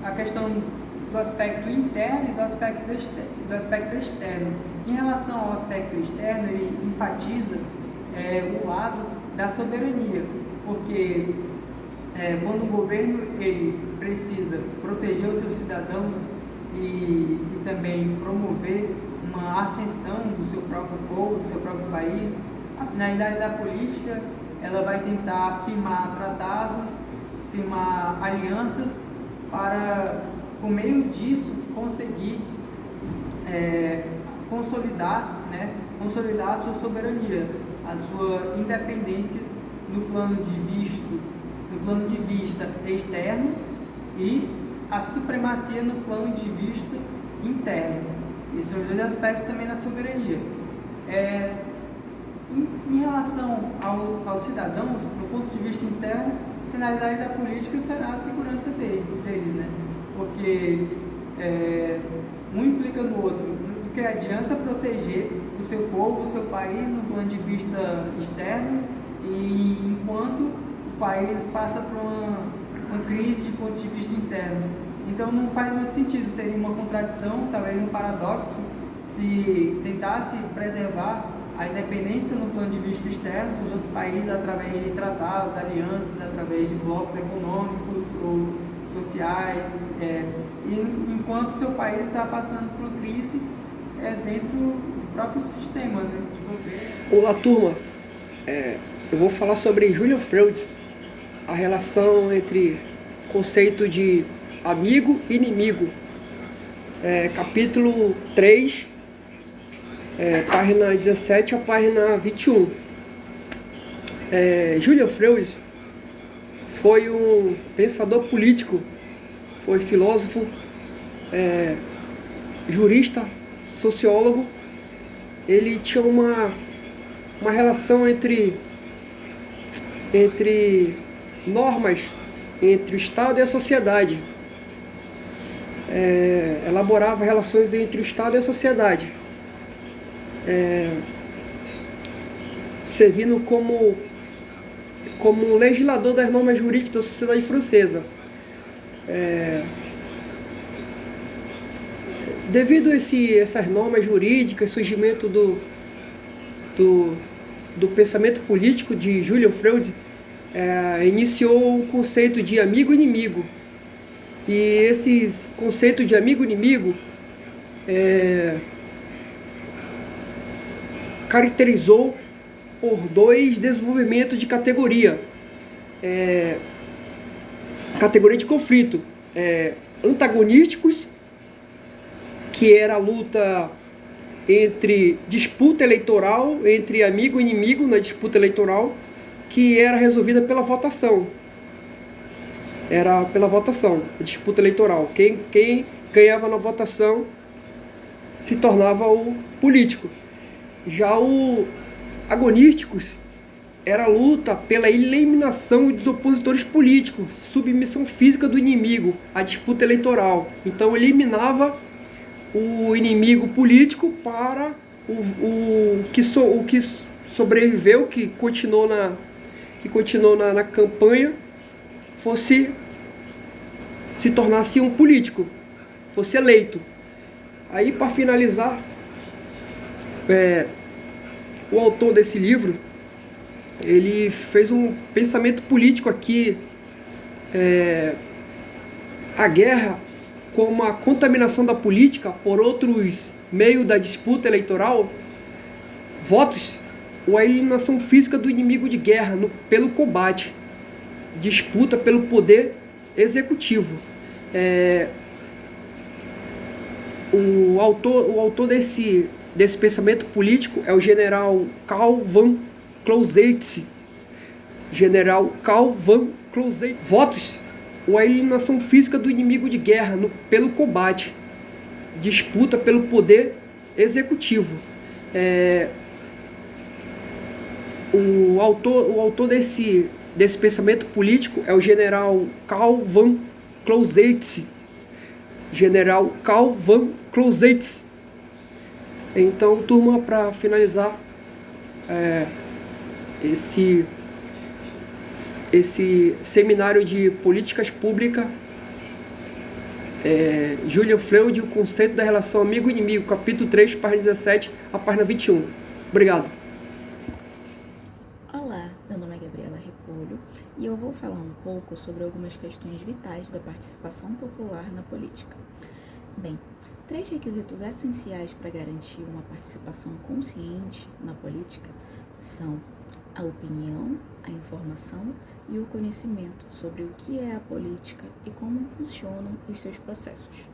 a questão do aspecto interno e do aspecto externo. Em relação ao aspecto externo, ele enfatiza o lado da soberania, porque quando o governo ele precisa proteger os seus cidadãos e também promover uma ascensão do seu próprio povo, do seu próprio país, a finalidade da política ela vai tentar firmar tratados, firmar alianças para, por meio disso, conseguir consolidar a sua soberania, a sua independência no plano de vista externo e a supremacia no plano de vista interno. Esses são os dois aspectos também da soberania. Em relação aos cidadãos, do ponto de vista interno, a finalidade da política será a segurança deles, porque um implica no outro, do que adianta proteger o seu povo, o seu país no plano de vista externo, e enquanto o país passa por uma crise de ponto de vista interno. Então não faz muito sentido, seria uma contradição, talvez um paradoxo, se tentasse preservar a independência no plano de vista externo dos outros países através de tratados, alianças, através de blocos econômicos ou sociais, e enquanto o seu país está passando por uma crise dentro do próprio sistema de governo. Olá, turma. Eu vou falar sobre Julian Freud, a relação entre conceito de amigo e inimigo. Capítulo 3, página 17 a página 21. Julian Freud foi um pensador político, foi filósofo, jurista, sociólogo. Ele tinha uma relação entre normas entre o Estado e a sociedade. Elaborava relações entre o Estado e a sociedade, servindo como legislador das normas jurídicas da sociedade francesa. Devido a essas normas jurídicas, surgimento do pensamento político de Julian Freud, iniciou o conceito de amigo e inimigo. E esse conceito de amigo e inimigo caracterizou por dois desenvolvimentos de categoria. Categoria de conflito, antagonísticos, que era a luta entre disputa eleitoral, entre amigo e inimigo na disputa eleitoral, que era resolvida pela votação. Era pela votação, a disputa eleitoral. Quem ganhava na votação se tornava o político. Já o agonísticos era a luta pela eliminação dos opositores políticos, submissão física do inimigo à disputa eleitoral. Então eliminava o inimigo político para o que sobreviveu, que continuou na campanha, se tornasse um político, fosse eleito. Aí, para finalizar, o autor desse livro, ele fez um pensamento político aqui, a guerra como a contaminação da política por outros meios da disputa eleitoral, votos, ou a eliminação física do inimigo de guerra pelo combate, disputa pelo poder executivo. O autor desse pensamento político é o general Karl von Clausewitz. General Karl von Clausewitz. Votos, ou a eliminação física do inimigo de guerra pelo combate, disputa pelo poder executivo. O autor desse pensamento político é o general Karl von Clausewitz. General Karl von Clausewitz. Então, turma, para finalizar esse seminário de políticas públicas, Julian Freud, o conceito da relação amigo-inimigo, capítulo 3, página 17 a página 21. Obrigado. Olá, meu nome é Gabriela Repolho e eu vou falar um pouco sobre algumas questões vitais da participação popular na política. Bem, 3 requisitos essenciais para garantir uma participação consciente na política são a opinião, a informação e o conhecimento sobre o que é a política e como funcionam os seus processos.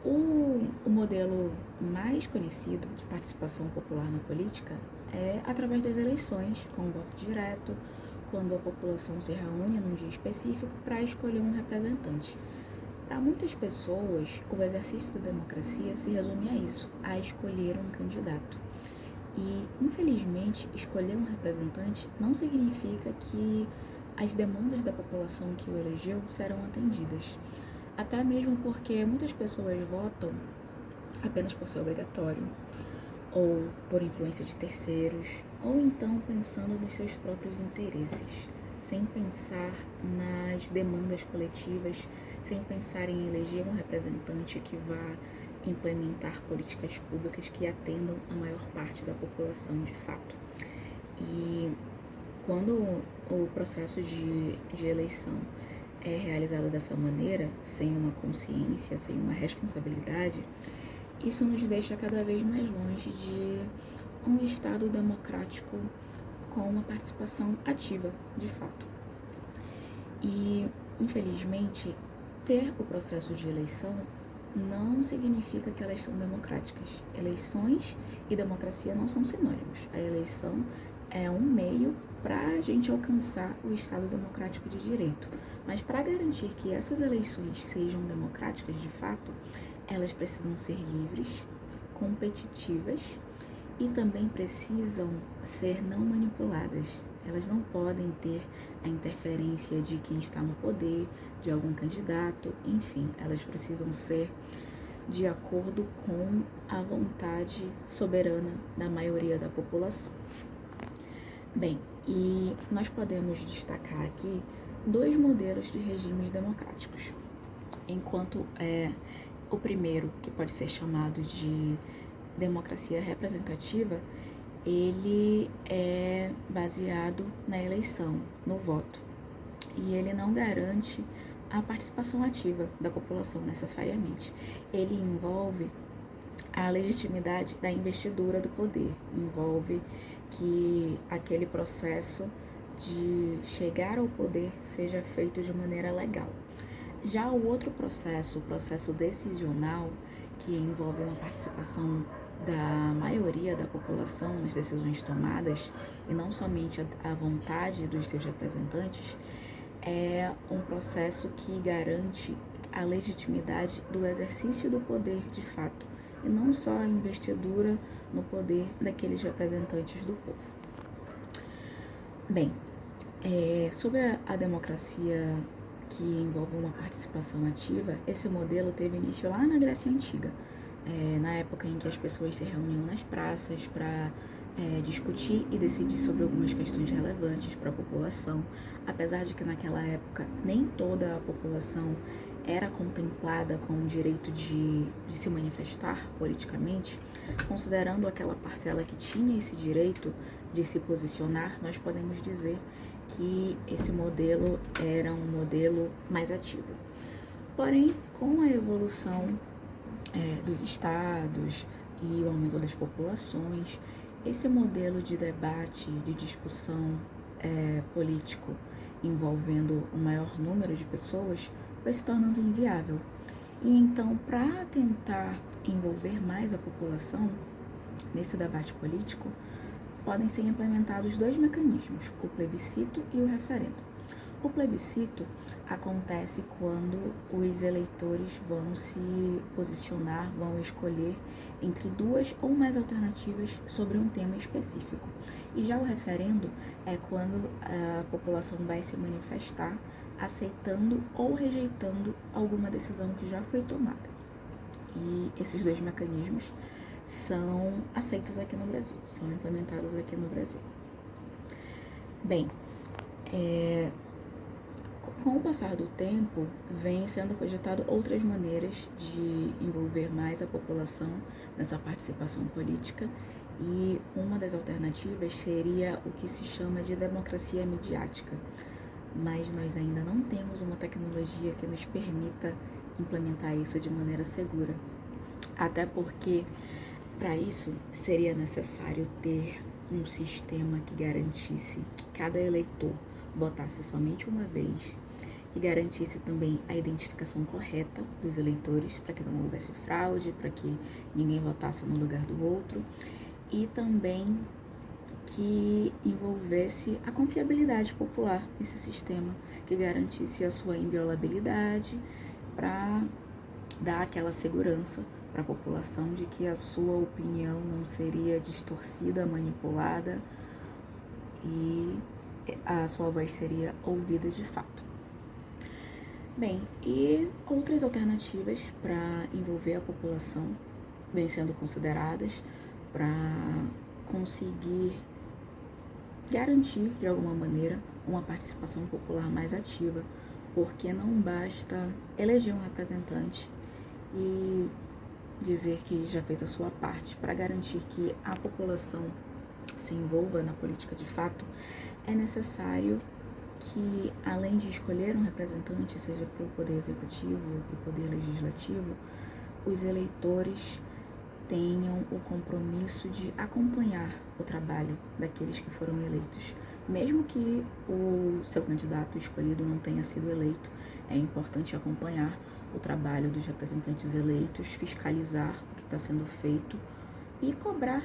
O modelo mais conhecido de participação popular na política é através das eleições, com voto direto, quando a população se reúne num dia específico para escolher um representante. Para muitas pessoas, o exercício da democracia se resume a isso, a escolher um candidato. E, infelizmente, escolher um representante não significa que as demandas da população que o elegeu serão atendidas. Até mesmo porque muitas pessoas votam apenas por ser obrigatório, ou por influência de terceiros, ou então pensando nos seus próprios interesses, sem pensar nas demandas coletivas, sem pensar em eleger um representante que vá implementar políticas públicas que atendam a maior parte da população de fato. E quando o processo de eleição é realizado dessa maneira, sem uma consciência, sem uma responsabilidade, isso nos deixa cada vez mais longe de um Estado democrático com uma participação ativa, de fato. E, infelizmente, ter o processo de eleição não significa que elas são democráticas. Eleições e democracia não são sinônimos. A eleição é um meio para a gente alcançar o Estado democrático de direito. Mas para garantir que essas eleições sejam democráticas de fato, elas precisam ser livres, competitivas e também precisam ser não manipuladas. Elas não podem ter a interferência de quem está no poder, de algum candidato, enfim, elas precisam ser de acordo com a vontade soberana da maioria da população. Bem, e nós podemos destacar aqui 2 modelos de regimes democráticos. Enquanto o primeiro, que pode ser chamado de democracia representativa, ele é baseado na eleição, no voto, e ele não garante a participação ativa da população necessariamente. Ele envolve a legitimidade da investidura do poder, envolve que aquele processo de chegar ao poder seja feito de maneira legal. Já o outro processo, o processo decisional, que envolve uma participação da maioria da população nas decisões tomadas, e não somente a vontade dos seus representantes, é um processo que garante a legitimidade do exercício do poder de fato, e não só a investidura no poder daqueles representantes do povo. Bem, sobre a democracia que envolve uma participação ativa, esse modelo teve início lá na Grécia Antiga, na época em que as pessoas se reuniam nas praças para discutir e decidir sobre algumas questões relevantes para a população, apesar de que naquela época nem toda a população era contemplada com o direito de se manifestar politicamente, considerando aquela parcela que tinha esse direito de se posicionar, nós podemos dizer que esse modelo era um modelo mais ativo. Porém, com a evolução dos estados e o aumento das populações, esse modelo de debate, de discussão político envolvendo um maior número de pessoas foi se tornando inviável. E então, para tentar envolver mais a população nesse debate político, podem ser implementados 2 mecanismos, o plebiscito e o referendo. O plebiscito acontece quando os eleitores vão se posicionar, vão escolher entre 2 ou mais alternativas sobre um tema específico. E já o referendo é quando a população vai se manifestar aceitando ou rejeitando alguma decisão que já foi tomada. E esses 2 mecanismos são aceitos aqui no Brasil, são implementados aqui no Brasil. Bem, com o passar do tempo, vem sendo cogitado outras maneiras de envolver mais a população nessa participação política, e uma das alternativas seria o que se chama de democracia midiática. Mas nós ainda não temos uma tecnologia que nos permita implementar isso de maneira segura. Até porque, para isso, seria necessário ter um sistema que garantisse que cada eleitor votasse somente uma vez, que garantisse também a identificação correta dos eleitores, para que não houvesse fraude, para que ninguém votasse no lugar do outro, e também que envolvesse a confiabilidade popular nesse sistema, que garantisse a sua inviolabilidade, para dar aquela segurança para a população de que a sua opinião não seria distorcida, manipulada, e a sua voz seria ouvida de fato. Bem, e outras alternativas para envolver a população vêm sendo consideradas para conseguir garantir, de alguma maneira, uma participação popular mais ativa, porque não basta eleger um representante e dizer que já fez a sua parte. Para garantir que a população se envolva na política de fato, é necessário que, além de escolher um representante, seja para o poder executivo ou para o poder legislativo, os eleitores tenham o compromisso de acompanhar o trabalho daqueles que foram eleitos. Mesmo que o seu candidato escolhido não tenha sido eleito, é importante acompanhar o trabalho dos representantes eleitos, fiscalizar o que está sendo feito e cobrar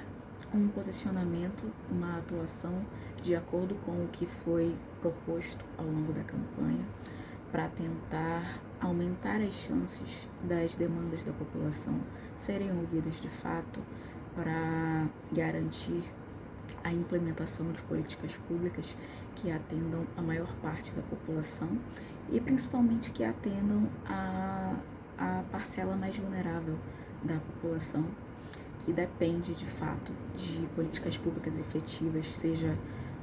um posicionamento, uma atuação de acordo com o que foi proposto ao longo da campanha, para tentar aumentar as chances das demandas da população serem ouvidas de fato, para garantir a implementação de políticas públicas que atendam a maior parte da população e principalmente que atendam a parcela mais vulnerável da população, que depende de fato de políticas públicas efetivas, seja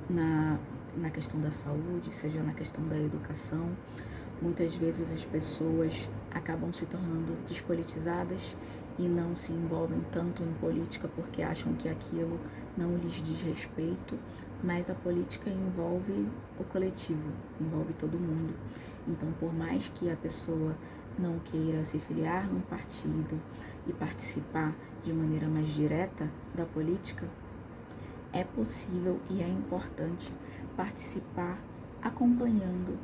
na questão da saúde, seja na questão da educação. Muitas vezes as pessoas acabam se tornando despolitizadas e não se envolvem tanto em política porque acham que aquilo não lhes diz respeito, mas a política envolve o coletivo, envolve todo mundo. Então, por mais que a pessoa não queira se filiar num partido e participar de maneira mais direta da política, é possível e é importante participar acompanhando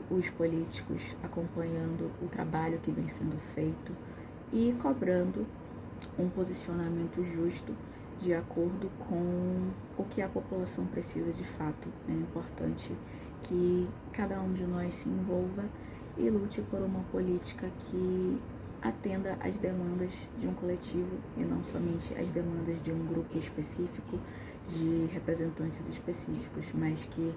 os políticos, acompanhando o trabalho que vem sendo feito e cobrando um posicionamento justo de acordo com o que a população precisa de fato. É importante que cada um de nós se envolva e lute por uma política que atenda às demandas de um coletivo e não somente às demandas de um grupo específico, de representantes específicos, mas que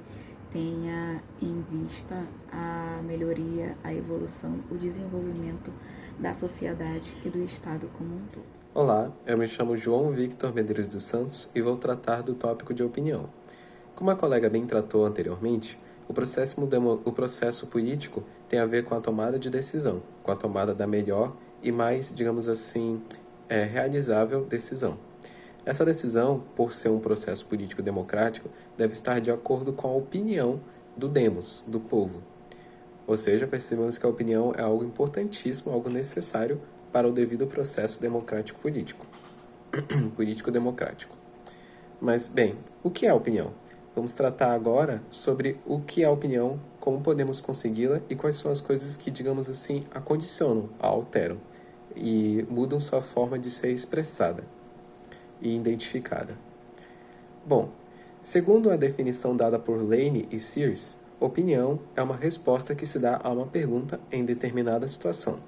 tenha em vista a melhoria, a evolução, o desenvolvimento da sociedade e do Estado como um todo. Olá, eu me chamo João Victor Medeiros dos Santos e vou tratar do tópico de opinião. Como a colega bem tratou anteriormente, o processo político tem a ver com a tomada de decisão, com a tomada da melhor e mais, digamos assim, realizável decisão. Essa decisão, por ser um processo político democrático, deve estar de acordo com a opinião do demos, do povo. Ou seja, percebemos que a opinião é algo importantíssimo, algo necessário para o devido processo democrático político. Político-democrático. Mas, bem, o que é a opinião? Vamos tratar agora sobre o que é a opinião, como podemos consegui-la e quais são as coisas que, digamos assim, a condicionam, a alteram e mudam sua forma de ser expressada e identificada. Bom, segundo a definição dada por Lane e Sears, opinião é uma resposta que se dá a uma pergunta em determinada situação.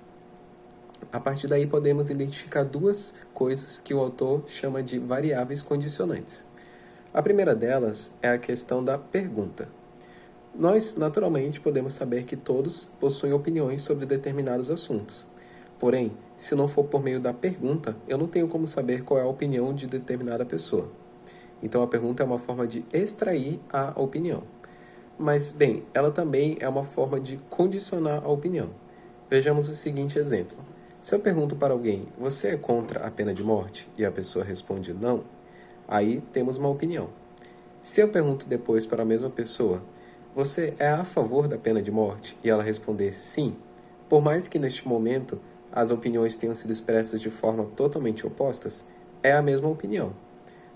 A partir daí podemos identificar duas coisas que o autor chama de variáveis condicionantes. A primeira delas é a questão da pergunta. Nós, naturalmente, podemos saber que todos possuem opiniões sobre determinados assuntos. Porém, se não for por meio da pergunta, eu não tenho como saber qual é a opinião de determinada pessoa. Então, a pergunta é uma forma de extrair a opinião. Mas, bem, ela também é uma forma de condicionar a opinião. Vejamos o seguinte exemplo. Se eu pergunto para alguém, você é contra a pena de morte? E a pessoa responde não, aí temos uma opinião. Se eu pergunto depois para a mesma pessoa, você é a favor da pena de morte? E ela responder sim, por mais que neste momento as opiniões tenham sido expressas de forma totalmente opostas, é a mesma opinião.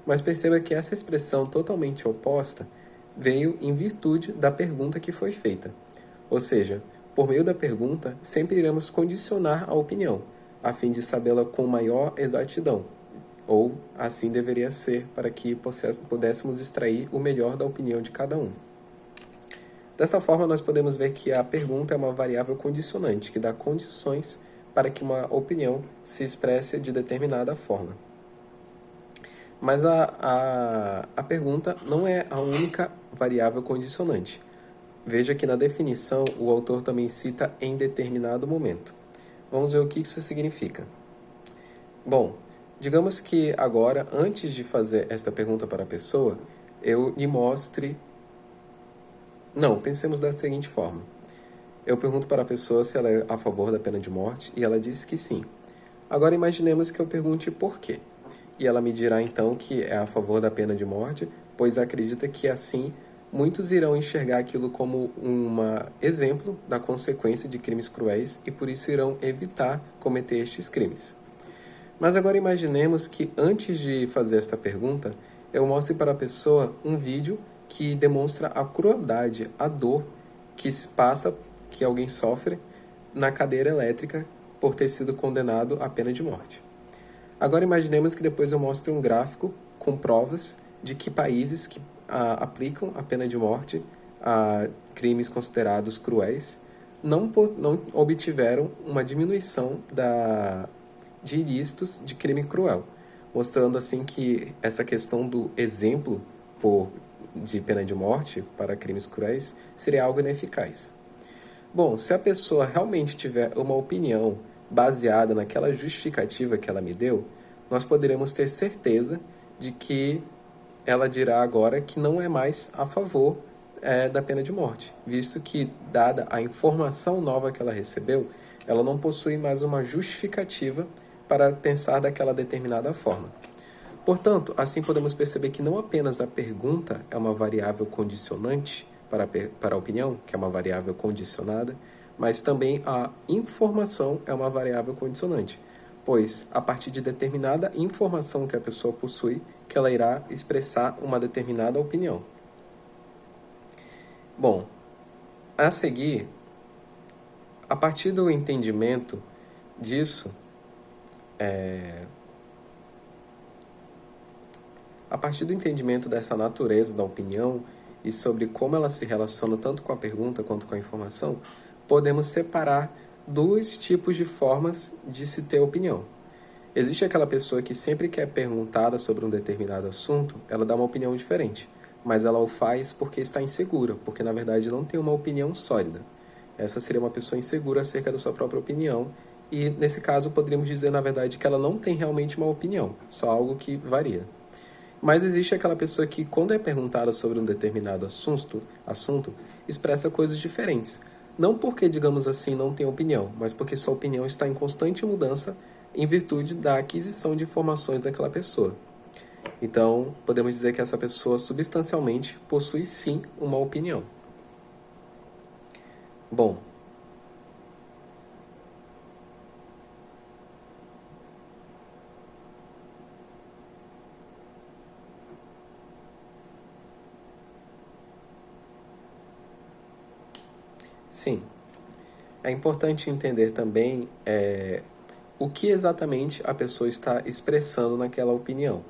Mas perceba que essa expressão totalmente oposta veio em virtude da pergunta que foi feita. Ou seja, por meio da pergunta, sempre iremos condicionar a opinião, a fim de sabê-la com maior exatidão. Ou assim deveria ser, para que pudéssemos extrair o melhor da opinião de cada um. Dessa forma, nós podemos ver que a pergunta é uma variável condicionante, que dá condições para que uma opinião se expresse de determinada forma. Mas a pergunta não é a única variável condicionante. Veja que na definição o autor também cita em determinado momento. Vamos ver o que isso significa. Bom, digamos que agora, antes de fazer esta pergunta para a pessoa, eu lhe mostre... Não, pensemos da seguinte forma. Eu pergunto para a pessoa se ela é a favor da pena de morte e ela diz que sim. Agora imaginemos que eu pergunte por quê. E ela me dirá então que é a favor da pena de morte, pois acredita que assim muitos irão enxergar aquilo como um exemplo da consequência de crimes cruéis e por isso irão evitar cometer estes crimes. Mas agora imaginemos que antes de fazer esta pergunta, eu mostre para a pessoa um vídeo que demonstra a crueldade, a dor que se passa, que alguém sofre na cadeira elétrica por ter sido condenado à pena de morte. Agora imaginemos que depois eu mostre um gráfico com provas de que países que aplicam a pena de morte a crimes considerados cruéis não obtiveram uma diminuição de ilícitos de crime cruel, mostrando assim que essa questão do exemplo de pena de morte para crimes cruéis seria algo ineficaz. Bom, se a pessoa realmente tiver uma opinião baseada naquela justificativa que ela me deu, nós poderemos ter certeza de que ela dirá agora que não é mais a favor da pena de morte, visto que, dada a informação nova que ela recebeu, ela não possui mais uma justificativa para pensar daquela determinada forma. Portanto, assim podemos perceber que não apenas a pergunta é uma variável condicionante para a opinião, que é uma variável condicionada, mas também a informação é uma variável condicionante, pois a partir de determinada informação que a pessoa possui, que ela irá expressar uma determinada opinião. Bom, a seguir, a partir do entendimento disso, a partir do entendimento dessa natureza da opinião e sobre como ela se relaciona tanto com a pergunta quanto com a informação, podemos separar dois tipos de formas de se ter opinião. Existe aquela pessoa que sempre que é perguntada sobre um determinado assunto, ela dá uma opinião diferente, mas ela o faz porque está insegura, porque na verdade não tem uma opinião sólida. Essa seria uma pessoa insegura acerca da sua própria opinião, e nesse caso poderíamos dizer na verdade que ela não tem realmente uma opinião, só algo que varia. Mas existe aquela pessoa que, quando é perguntada sobre um determinado assunto, expressa coisas diferentes. Não porque, digamos assim, não tem opinião, mas porque sua opinião está em constante mudança em virtude da aquisição de informações daquela pessoa. Então, podemos dizer que essa pessoa substancialmente possui sim uma opinião. Bom, sim, é importante entender também o que exatamente a pessoa está expressando naquela opinião.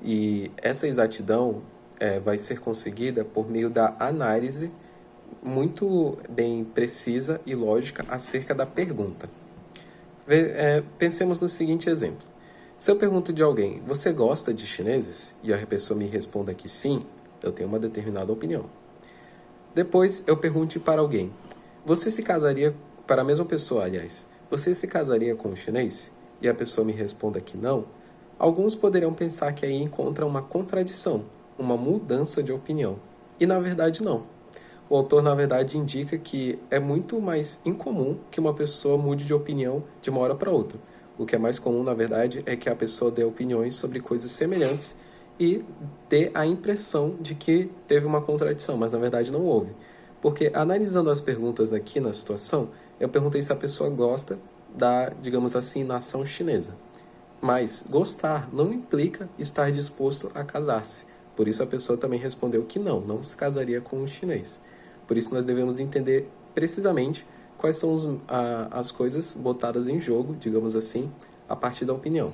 E essa exatidão vai ser conseguida por meio da análise muito bem precisa e lógica acerca da pergunta. Pensemos no seguinte exemplo. Se eu pergunto de alguém, você gosta de chineses? E a pessoa me responda que sim, eu tenho uma determinada opinião. Depois eu pergunte para alguém, você se casaria, para a mesma pessoa, aliás, você se casaria com um chinês? E a pessoa me responda que não, alguns poderiam pensar que aí encontra uma contradição, uma mudança de opinião. E na verdade não. O autor, na verdade, indica que é muito mais incomum que uma pessoa mude de opinião de uma hora para outra. O que é mais comum, na verdade, é que a pessoa dê opiniões sobre coisas semelhantes e dê a impressão de que teve uma contradição, mas na verdade não houve. Porque, analisando as perguntas aqui na situação, eu perguntei se a pessoa gosta da, digamos assim, nação chinesa. Mas gostar não implica estar disposto a casar-se. Por isso a pessoa também respondeu que não se casaria com um chinês. Por isso nós devemos entender precisamente quais são as coisas botadas em jogo, digamos assim, a partir da opinião.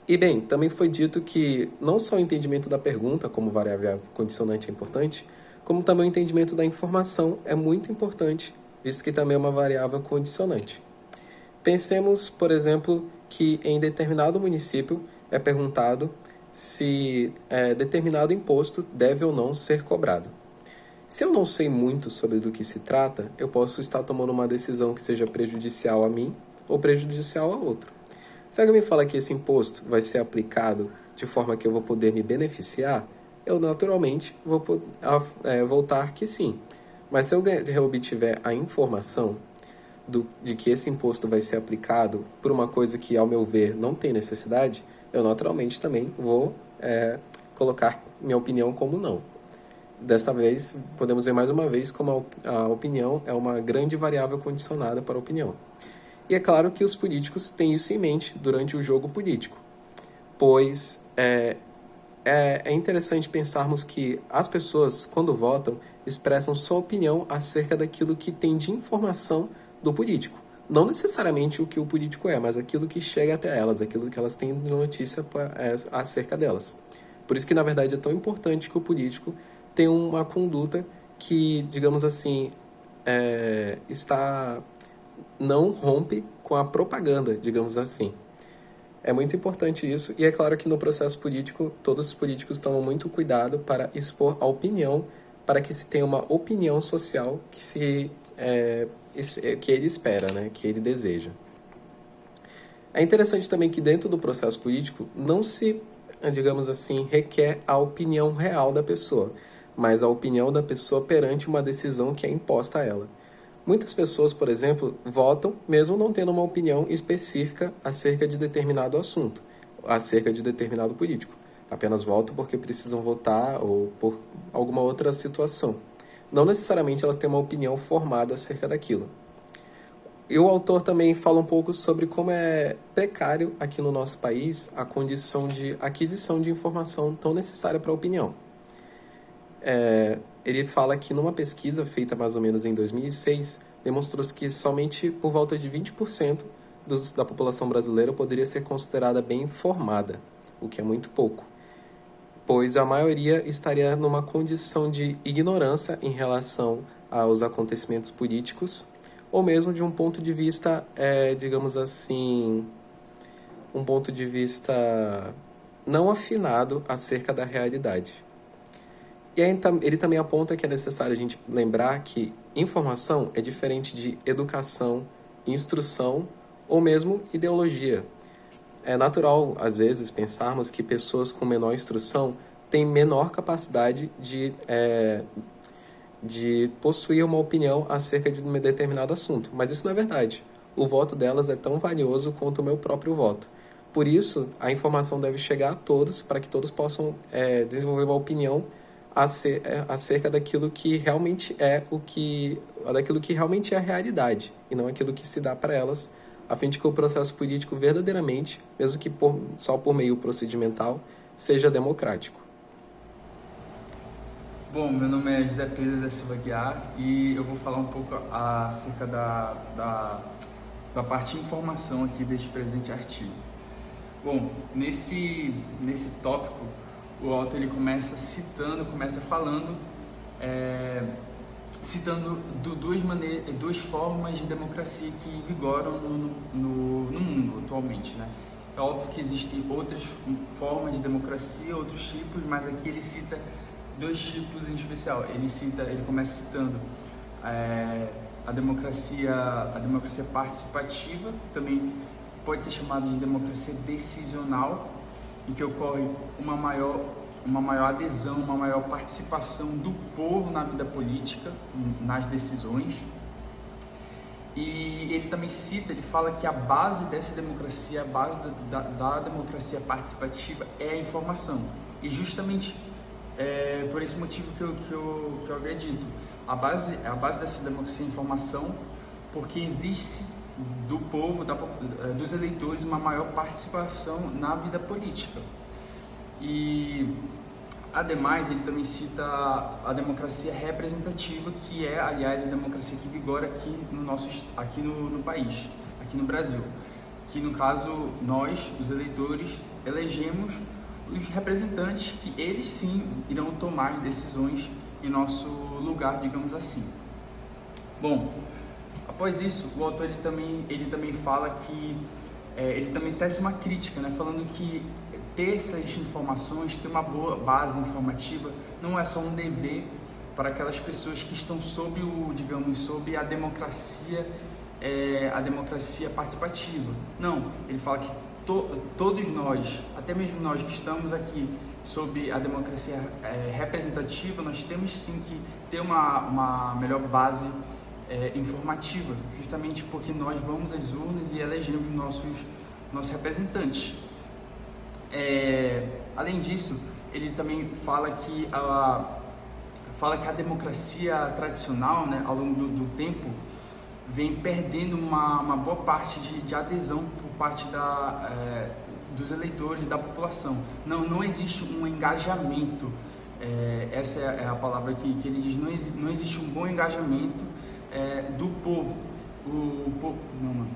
E bem, também foi dito que não só o entendimento da pergunta como variável condicionante é importante, como também o entendimento da informação é muito importante, visto que também é uma variável condicionante. Pensemos, por exemplo, que em determinado município é perguntado se determinado imposto deve ou não ser cobrado. Se eu não sei muito sobre do que se trata, eu posso estar tomando uma decisão que seja prejudicial a mim ou prejudicial a outro. Se alguém me fala que esse imposto vai ser aplicado de forma que eu vou poder me beneficiar, eu naturalmente vou voltar que sim. Mas se eu obtiver a informação de que esse imposto vai ser aplicado por uma coisa que, ao meu ver, não tem necessidade, eu naturalmente também vou colocar minha opinião como não. Desta vez, podemos ver mais uma vez como a opinião é uma grande variável condicionada para a opinião. E é claro que os políticos têm isso em mente durante o jogo político, pois é interessante pensarmos que as pessoas, quando votam, expressam sua opinião acerca daquilo que tem de informação do político. Não necessariamente o que o político é, mas aquilo que chega até elas, aquilo que elas têm de notícia acerca delas. Por isso que, na verdade, é tão importante que o político tenha uma conduta que, digamos assim, não rompe com a propaganda, digamos assim. É muito importante isso, e é claro que no processo político, todos os políticos tomam muito cuidado para expor a opinião, para que se tenha uma opinião social que ele espera, né, que ele deseja. É interessante também que dentro do processo político não se, digamos assim, requer a opinião real da pessoa, mas a opinião da pessoa perante uma decisão que é imposta a ela. Muitas pessoas, por exemplo, votam mesmo não tendo uma opinião específica acerca de determinado assunto, acerca de determinado político. Apenas votam porque precisam votar ou por alguma outra situação. Não necessariamente elas têm uma opinião formada acerca daquilo. E o autor também fala um pouco sobre como é precário aqui no nosso país a condição de aquisição de informação tão necessária para a opinião. Ele fala que numa pesquisa feita mais ou menos em 2006, demonstrou-se que somente por volta de 20% da população brasileira poderia ser considerada bem informada, o que é muito pouco, pois a maioria estaria numa condição de ignorância em relação aos acontecimentos políticos ou mesmo de um ponto de vista, digamos assim, um ponto de vista não afinado acerca da realidade. E aí, ele também aponta que é necessário a gente lembrar que informação é diferente de educação, instrução ou mesmo ideologia. É natural, às vezes, pensarmos que pessoas com menor instrução têm menor capacidade de possuir uma opinião acerca de um determinado assunto, mas isso não é verdade. O voto delas é tão valioso quanto o meu próprio voto. Por isso, a informação deve chegar a todos, para que todos possam desenvolver uma opinião acerca daquilo que realmente daquilo que realmente é a realidade, e não aquilo que se dá para elas, a fim de que o processo político verdadeiramente, mesmo que só por meio procedimental, seja democrático. Bom, meu nome é José Pedro da Silva Guiar e eu vou falar um pouco acerca da parte de informação aqui deste presente artigo. Bom, nesse tópico, o autor ele começa falando duas formas de democracia que vigoram no mundo atualmente, né? É óbvio que existem outras formas de democracia, outros tipos, mas aqui ele cita dois tipos em especial. Ele começa citando a democracia participativa, que também pode ser chamada de democracia decisional, em que ocorre uma maior adesão, uma maior participação do povo na vida política, nas decisões. E ele também fala que a base dessa democracia, a base da democracia participativa é a informação. E justamente por esse motivo que eu havia dito, a base dessa democracia é a informação, porque existe do povo, dos eleitores, uma maior participação na vida política. E, ademais, ele também cita a democracia representativa, que é, aliás, a democracia que vigora aqui no país, aqui no Brasil. Que, no caso, nós, os eleitores, elegemos os representantes que eles, sim, irão tomar as decisões em nosso lugar, digamos assim. Bom, após isso, o autor ele também fala que ele também tece uma crítica, né, falando que ter essas informações, ter uma boa base informativa, não é só um dever para aquelas pessoas que estão sob a democracia participativa. Não, ele fala que todos nós, até mesmo nós que estamos aqui sob a democracia representativa, nós temos sim que ter uma melhor base informativa, justamente porque nós vamos às urnas e elegemos nossos representantes. Além disso, ele também fala que a democracia tradicional, né, ao longo do tempo, vem perdendo uma boa parte de adesão por parte dos eleitores, da população. Não existe um engajamento, essa é a palavra que ele diz, não existe um bom engajamento do povo. Não, mano.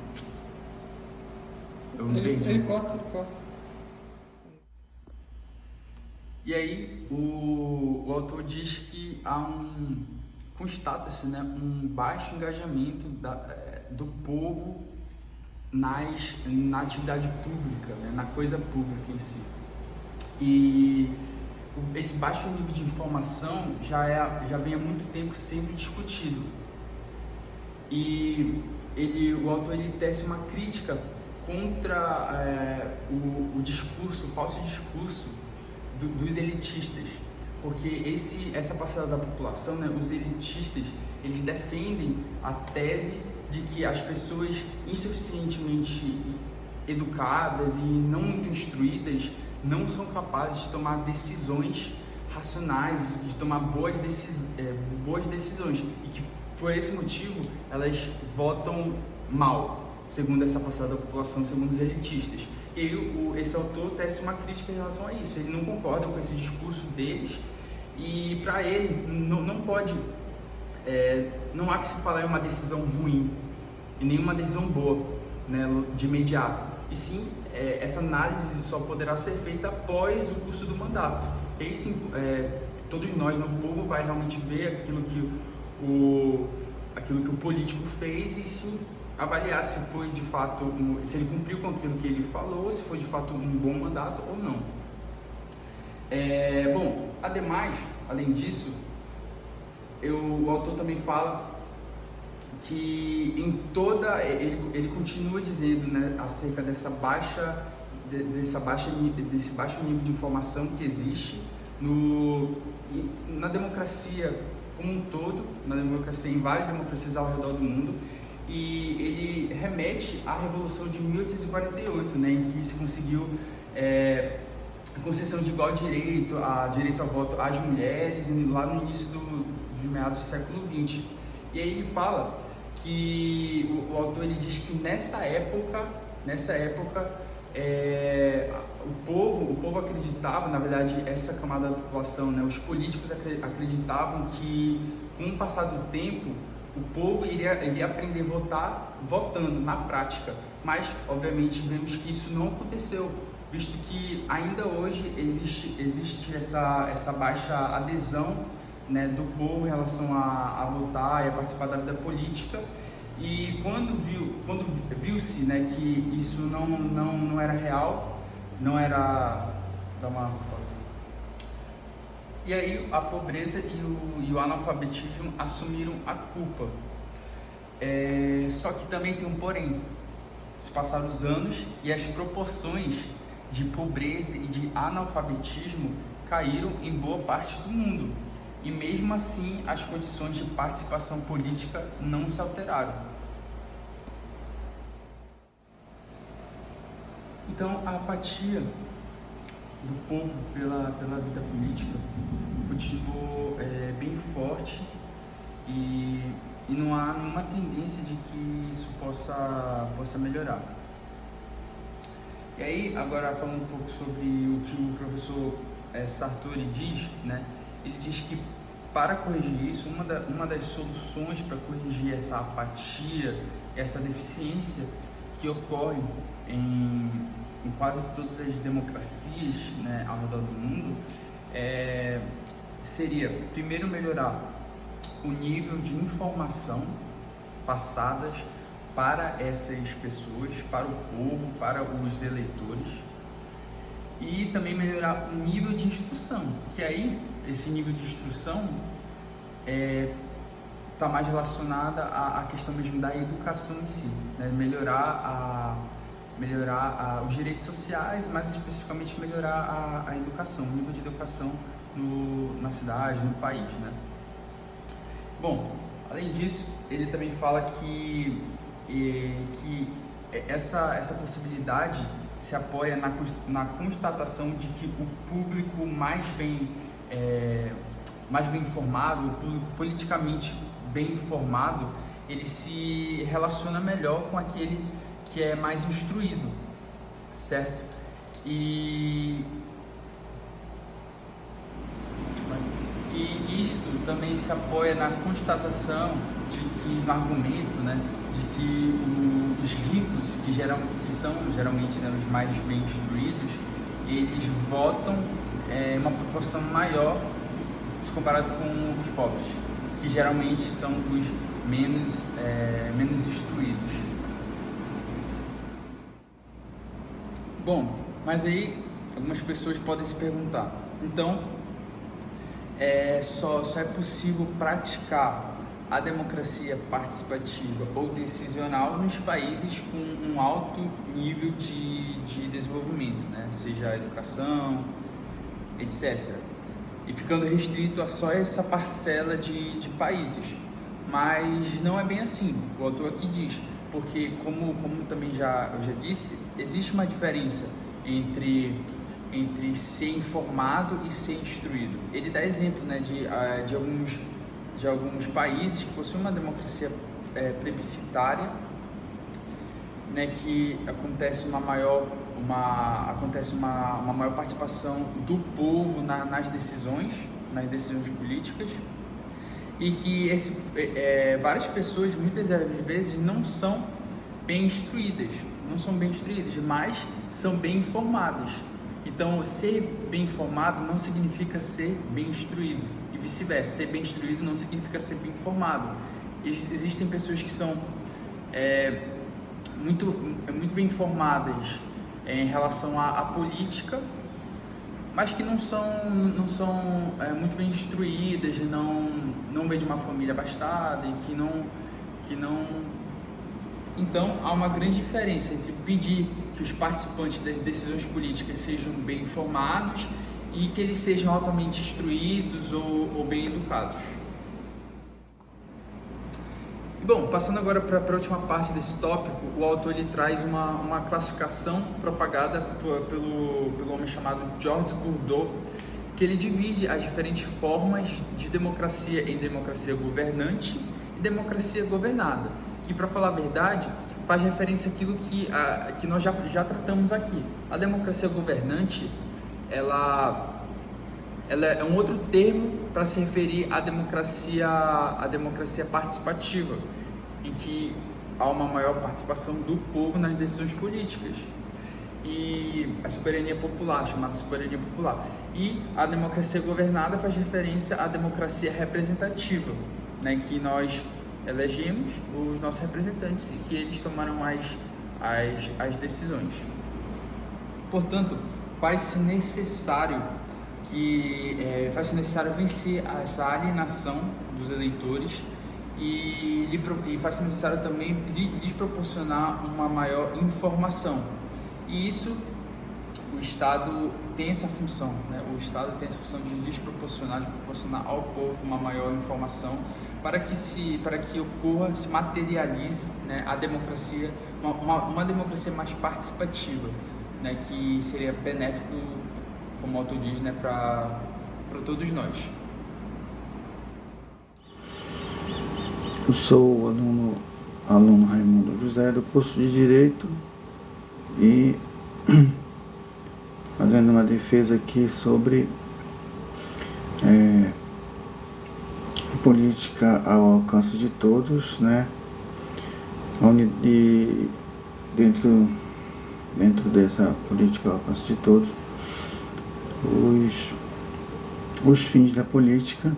Ele corta. E aí, o autor diz que constata-se, né, um baixo engajamento do povo na atividade pública, né, na coisa pública em si. E esse baixo nível de informação já vem há muito tempo sendo discutido. E o autor tece uma crítica contra o falso discurso dos elitistas, porque essa parcela da população, né, os elitistas, eles defendem a tese de que as pessoas insuficientemente educadas e não muito instruídas não são capazes de tomar decisões racionais, de tomar boas decisões, e que por esse motivo elas votam mal, segundo essa parcela da população, segundo os elitistas. E aí esse autor tece uma crítica em relação a isso. Ele não concorda com esse discurso deles, e para ele não pode, não há que se falar em uma decisão ruim e nenhuma decisão boa, né, de imediato. E sim, essa análise só poderá ser feita após o curso do mandato. E aí sim, todos nós, o povo, vai realmente ver aquilo que aquilo que o político fez e se avaliar se foi de fato, se ele cumpriu com aquilo que ele falou, se foi de fato um bom mandato ou não. Bom, ademais, além disso, o autor também fala que ele continua dizendo, né, acerca desse baixo nível de informação que existe na democracia como um todo, em várias democracias ao redor do mundo, e ele remete à Revolução de 1848, né, em que se conseguiu a concessão de igual direito ao voto às mulheres lá no início dos meados do século XX. E aí ele fala que o autor ele diz que nessa época o povo acreditava, na verdade, essa camada da população, né, os políticos acreditavam que com o passar do tempo o povo iria aprender a votar votando na prática, mas obviamente vemos que isso não aconteceu, visto que ainda hoje existe essa baixa adesão, né, do povo em relação a votar e a participar da vida política. E quando viu-se, né, que isso não era real, não era... Dá uma pausa. E aí a pobreza e o analfabetismo assumiram a culpa. Só que também tem um porém. Se passaram os anos e as proporções de pobreza e de analfabetismo caíram em boa parte do mundo. E mesmo assim, as condições de participação política não se alteraram. Então, a apatia do povo pela vida política continuou bem forte e não há nenhuma tendência de que isso possa melhorar. E aí, agora falando um pouco sobre o que o professor Sartori diz, né? Ele diz que para corrigir isso, uma das soluções para corrigir essa apatia, essa deficiência que ocorre em quase todas as democracias, né, ao redor do mundo, seria primeiro melhorar o nível de informação passadas para essas pessoas, para o povo, para os eleitores, e também melhorar o nível de instrução, que aí esse nível de instrução está mais relacionada à questão mesmo da educação em si, né? Melhorar os direitos sociais, mas especificamente melhorar a educação, o nível de educação na cidade, no país, né? Bom, além disso, ele também fala que essa possibilidade se apoia na constatação de que o público mais bem informado, o público politicamente bem informado, ele se relaciona melhor com aquele que é mais instruído, certo? E isto também se apoia na constatação de que, no argumento, né, de que os ricos, que são geralmente, né, os mais bem instruídos, eles votam uma proporção maior se comparado com os pobres, que geralmente são os menos instruídos. Bom, mas aí algumas pessoas podem se perguntar, então só é possível praticar a democracia participativa ou decisional nos países com um alto nível de desenvolvimento, né? Seja a educação, etc. E ficando restrito a só essa parcela de países. Mas não é bem assim, o autor aqui diz, porque como também eu já disse, existe uma diferença entre ser informado e ser instruído. Ele dá exemplo, né, de alguns países que possuem uma democracia plebiscitária, né, que acontece uma maior participação do povo nas decisões políticas, e que várias pessoas muitas das vezes não são bem instruídas, mas são bem informadas. Então, ser bem informado não significa ser bem instruído, e vice-versa, ser bem instruído não significa ser bem informado. Existem pessoas que são muito bem informadas em relação à política, mas que não são muito bem instruídas, não vêm de uma família abastada e que não... Então, há uma grande diferença entre pedir que os participantes das decisões políticas sejam bem informados e que eles sejam altamente instruídos ou bem educados. Bom, passando agora para a última parte desse tópico, o autor ele traz uma classificação propagada pelo homem chamado Georges Bourdieu, que ele divide as diferentes formas de democracia em democracia governante e democracia governada, que, para falar a verdade, faz referência àquilo que nós já tratamos aqui. A democracia governante, ela é um outro termo para se referir à democracia participativa, em que há uma maior participação do povo nas decisões políticas, e a soberania popular, chamada soberania popular. E a democracia governada faz referência à democracia representativa, né, que nós elegemos os nossos representantes e que eles tomaram as decisões. Portanto, faz-se necessário vencer essa alienação dos eleitores e faz-se necessário também lhes proporcionar uma maior informação. E isso, o Estado tem essa função, né? O Estado tem essa função de lhes proporcionar ao povo uma maior informação para que se materialize, né, a democracia, uma democracia mais participativa, né, que seria benéfico, como o autor diz, né, para todos nós. Eu sou o aluno Raimundo José, do curso de Direito, e fazendo uma defesa aqui sobre política ao alcance de todos, né? Onde dentro dessa política ao alcance de todos, os fins da política,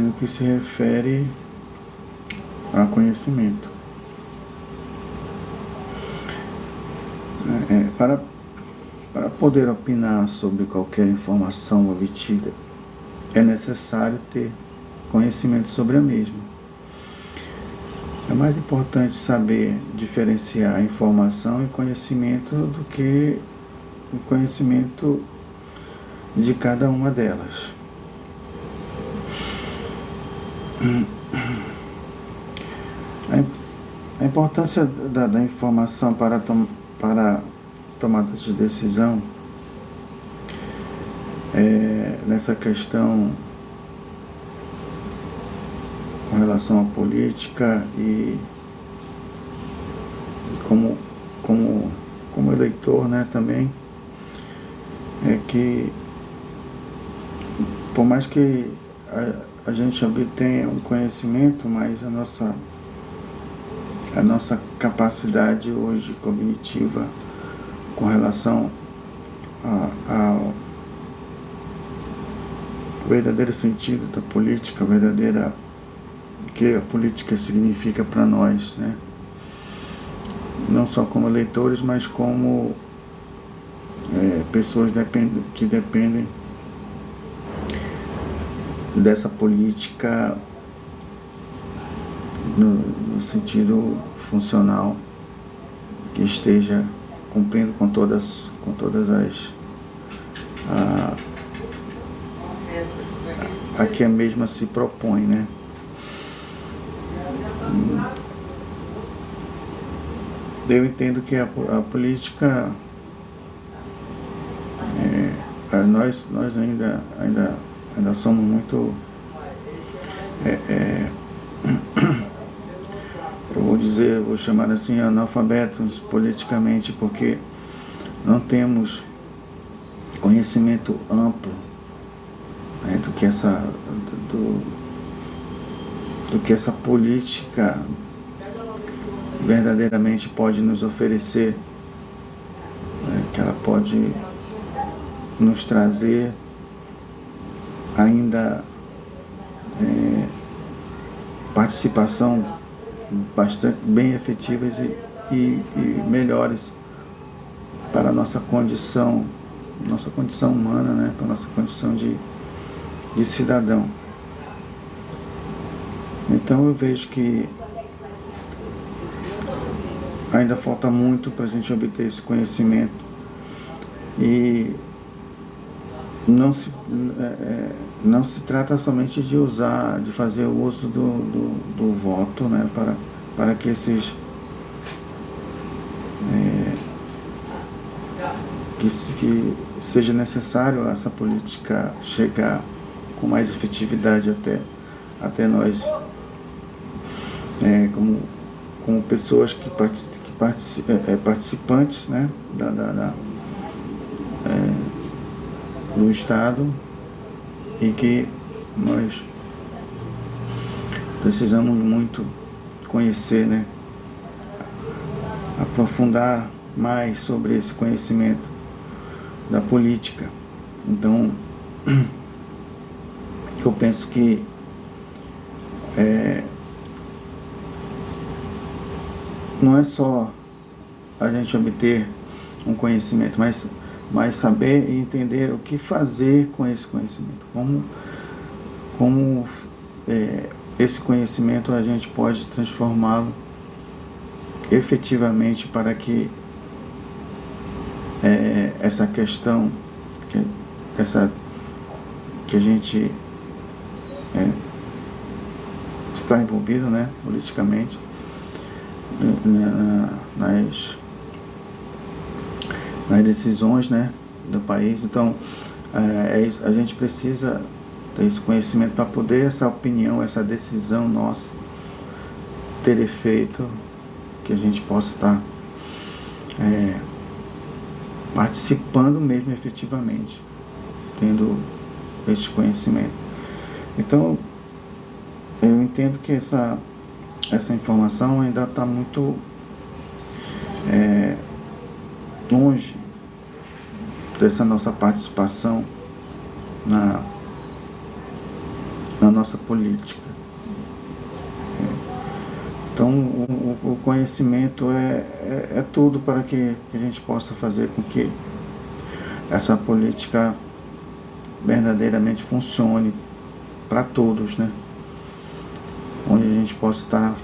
no que se refere a conhecimento. Para poder opinar sobre qualquer informação obtida, é necessário ter conhecimento sobre a mesma. É mais importante saber diferenciar informação e conhecimento do que o conhecimento de cada uma delas. A importância da informação para tomada de decisão nessa questão com relação à política e como eleitor, né, também, é que por mais que a gente obtenha um conhecimento, mas a nossa capacidade hoje cognitiva com relação ao verdadeiro sentido da política, o que a política significa para nós, né? Não só como eleitores, mas como pessoas que dependem dessa política no sentido funcional, que esteja cumprindo com todas a que a mesma se propõe, né? Eu entendo que a política, nós ainda somos muito, vou chamar assim, analfabetos politicamente, porque não temos conhecimento amplo, né, do que essa política verdadeiramente pode nos oferecer, né, que ela pode nos trazer ainda participação bastante bem efetivas e melhores para a nossa condição humana, né? Para a nossa condição de cidadão. Então eu vejo que ainda falta muito para a gente obter esse conhecimento e não se trata somente de fazer o uso do voto, né, para que que seja necessário essa política chegar com mais efetividade até nós, como pessoas participantes, né, do Estado, e que nós precisamos muito conhecer, né, aprofundar mais sobre esse conhecimento da política. Então, eu penso que não é só a gente obter um conhecimento, mas saber e entender o que fazer com esse conhecimento. Como esse conhecimento a gente pode transformá-lo efetivamente para que essa questão que a gente está envolvido, né, politicamente, nas decisões, né, do país. Então, a gente precisa ter esse conhecimento para poder essa opinião, essa decisão nossa ter efeito, que a gente possa estar participando mesmo efetivamente, tendo esse conhecimento. Então, eu entendo que essa informação ainda está muito longe dessa nossa participação na nossa política. Então, o conhecimento é tudo para que a gente possa fazer com que essa política verdadeiramente funcione para todos, né? Onde a gente possa estar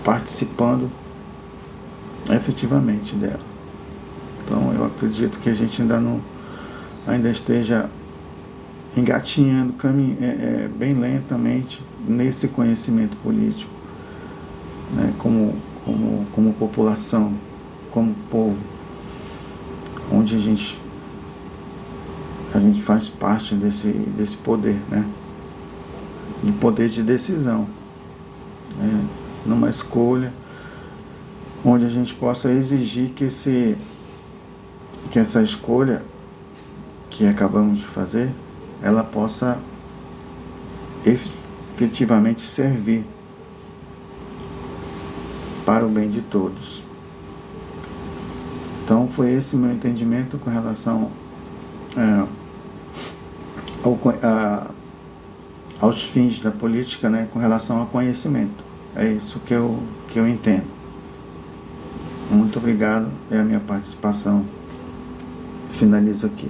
participando efetivamente dela. Então, eu acredito que a gente ainda esteja engatinhando, bem lentamente nesse conhecimento político, né, como população, como povo, onde a gente faz parte desse poder, né, do poder de decisão, né, numa escolha onde a gente possa exigir que essa escolha que acabamos de fazer, ela possa efetivamente servir para o bem de todos. Então, foi esse meu entendimento com relação aos fins da política, né, com relação ao conhecimento. É isso que eu entendo. Muito obrigado, é a minha participação. Finalizo aqui.